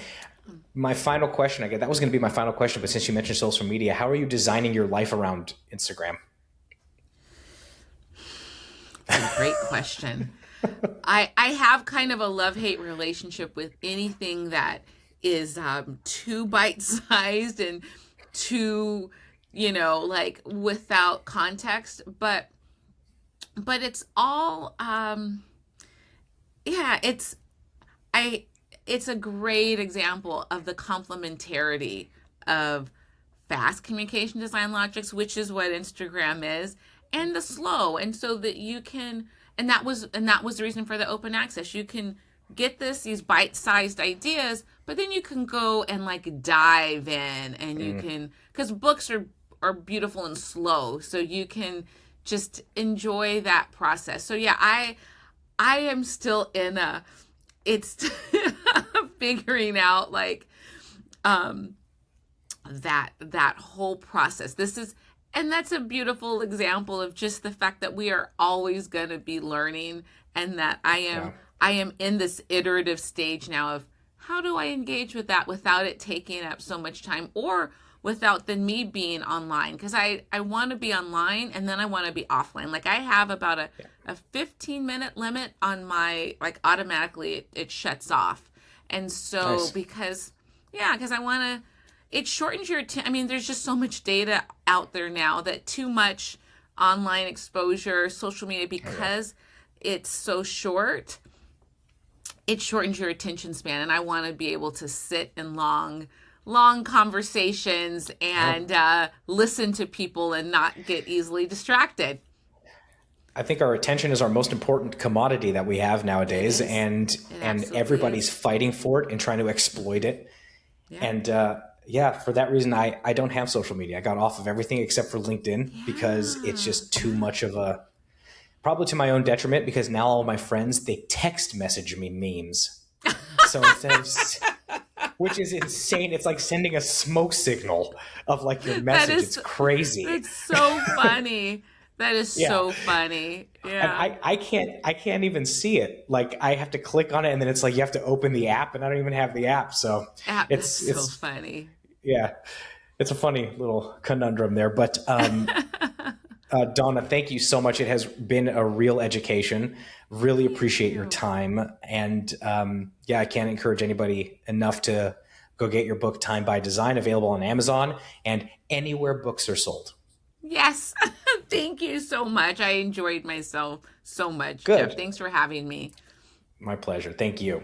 My final question, that was going to be my final question, but since you mentioned social media, how are you designing your life around Instagram? That's a great question. I have kind of a love-hate relationship with anything that is too bite-sized and too, like without context. But it's all, it's a great example of the complementarity of fast communication design logics, which is what Instagram is, and the slow. And so that you can, and that was the reason for the open access. You can get these bite-sized ideas, but then you can go and like dive in, and you can, because books are beautiful and slow, so you can just enjoy that process. So yeah, I am still in it's figuring out like that whole process. And that's a beautiful example of just the fact that we are always going to be learning, and that I am in this iterative stage now of how do I engage with that without it taking up so much time, or without me being online, because I want to be online and then I want to be offline. Like I have about a 15-minute limit on my, like automatically it shuts off. And so Nice. because I want to, it shortens your attention. I mean, there's just so much data out there now that too much online exposure, social media, because it's so short, it shortens your attention span. And I want to be able to sit in long conversations and listen to people and not get easily distracted. I think our attention is our most important commodity that we have nowadays, and everybody's fighting for it and trying to exploit it. Yeah. And for that reason, I don't have social media. I got off of everything except for LinkedIn because it's just too much of a, probably to my own detriment, because now all my friends, they text message me memes. So instead of, which is insane. It's like sending a smoke signal of like your message. It's crazy. It's so funny. That is so funny. Yeah. And I can't even see it. Like I have to click on it, and then it's like you have to open the app, and I don't even have the app. So it's so funny. Yeah. It's a funny little conundrum there. But Dawna, thank you so much. It has been a real education. Really appreciate your time. And I can't encourage anybody enough to go get your book, Time by Design, available on Amazon and anywhere books are sold. Yes. Thank you so much. I enjoyed myself so much. Good. Jeff, thanks for having me. My pleasure. Thank you.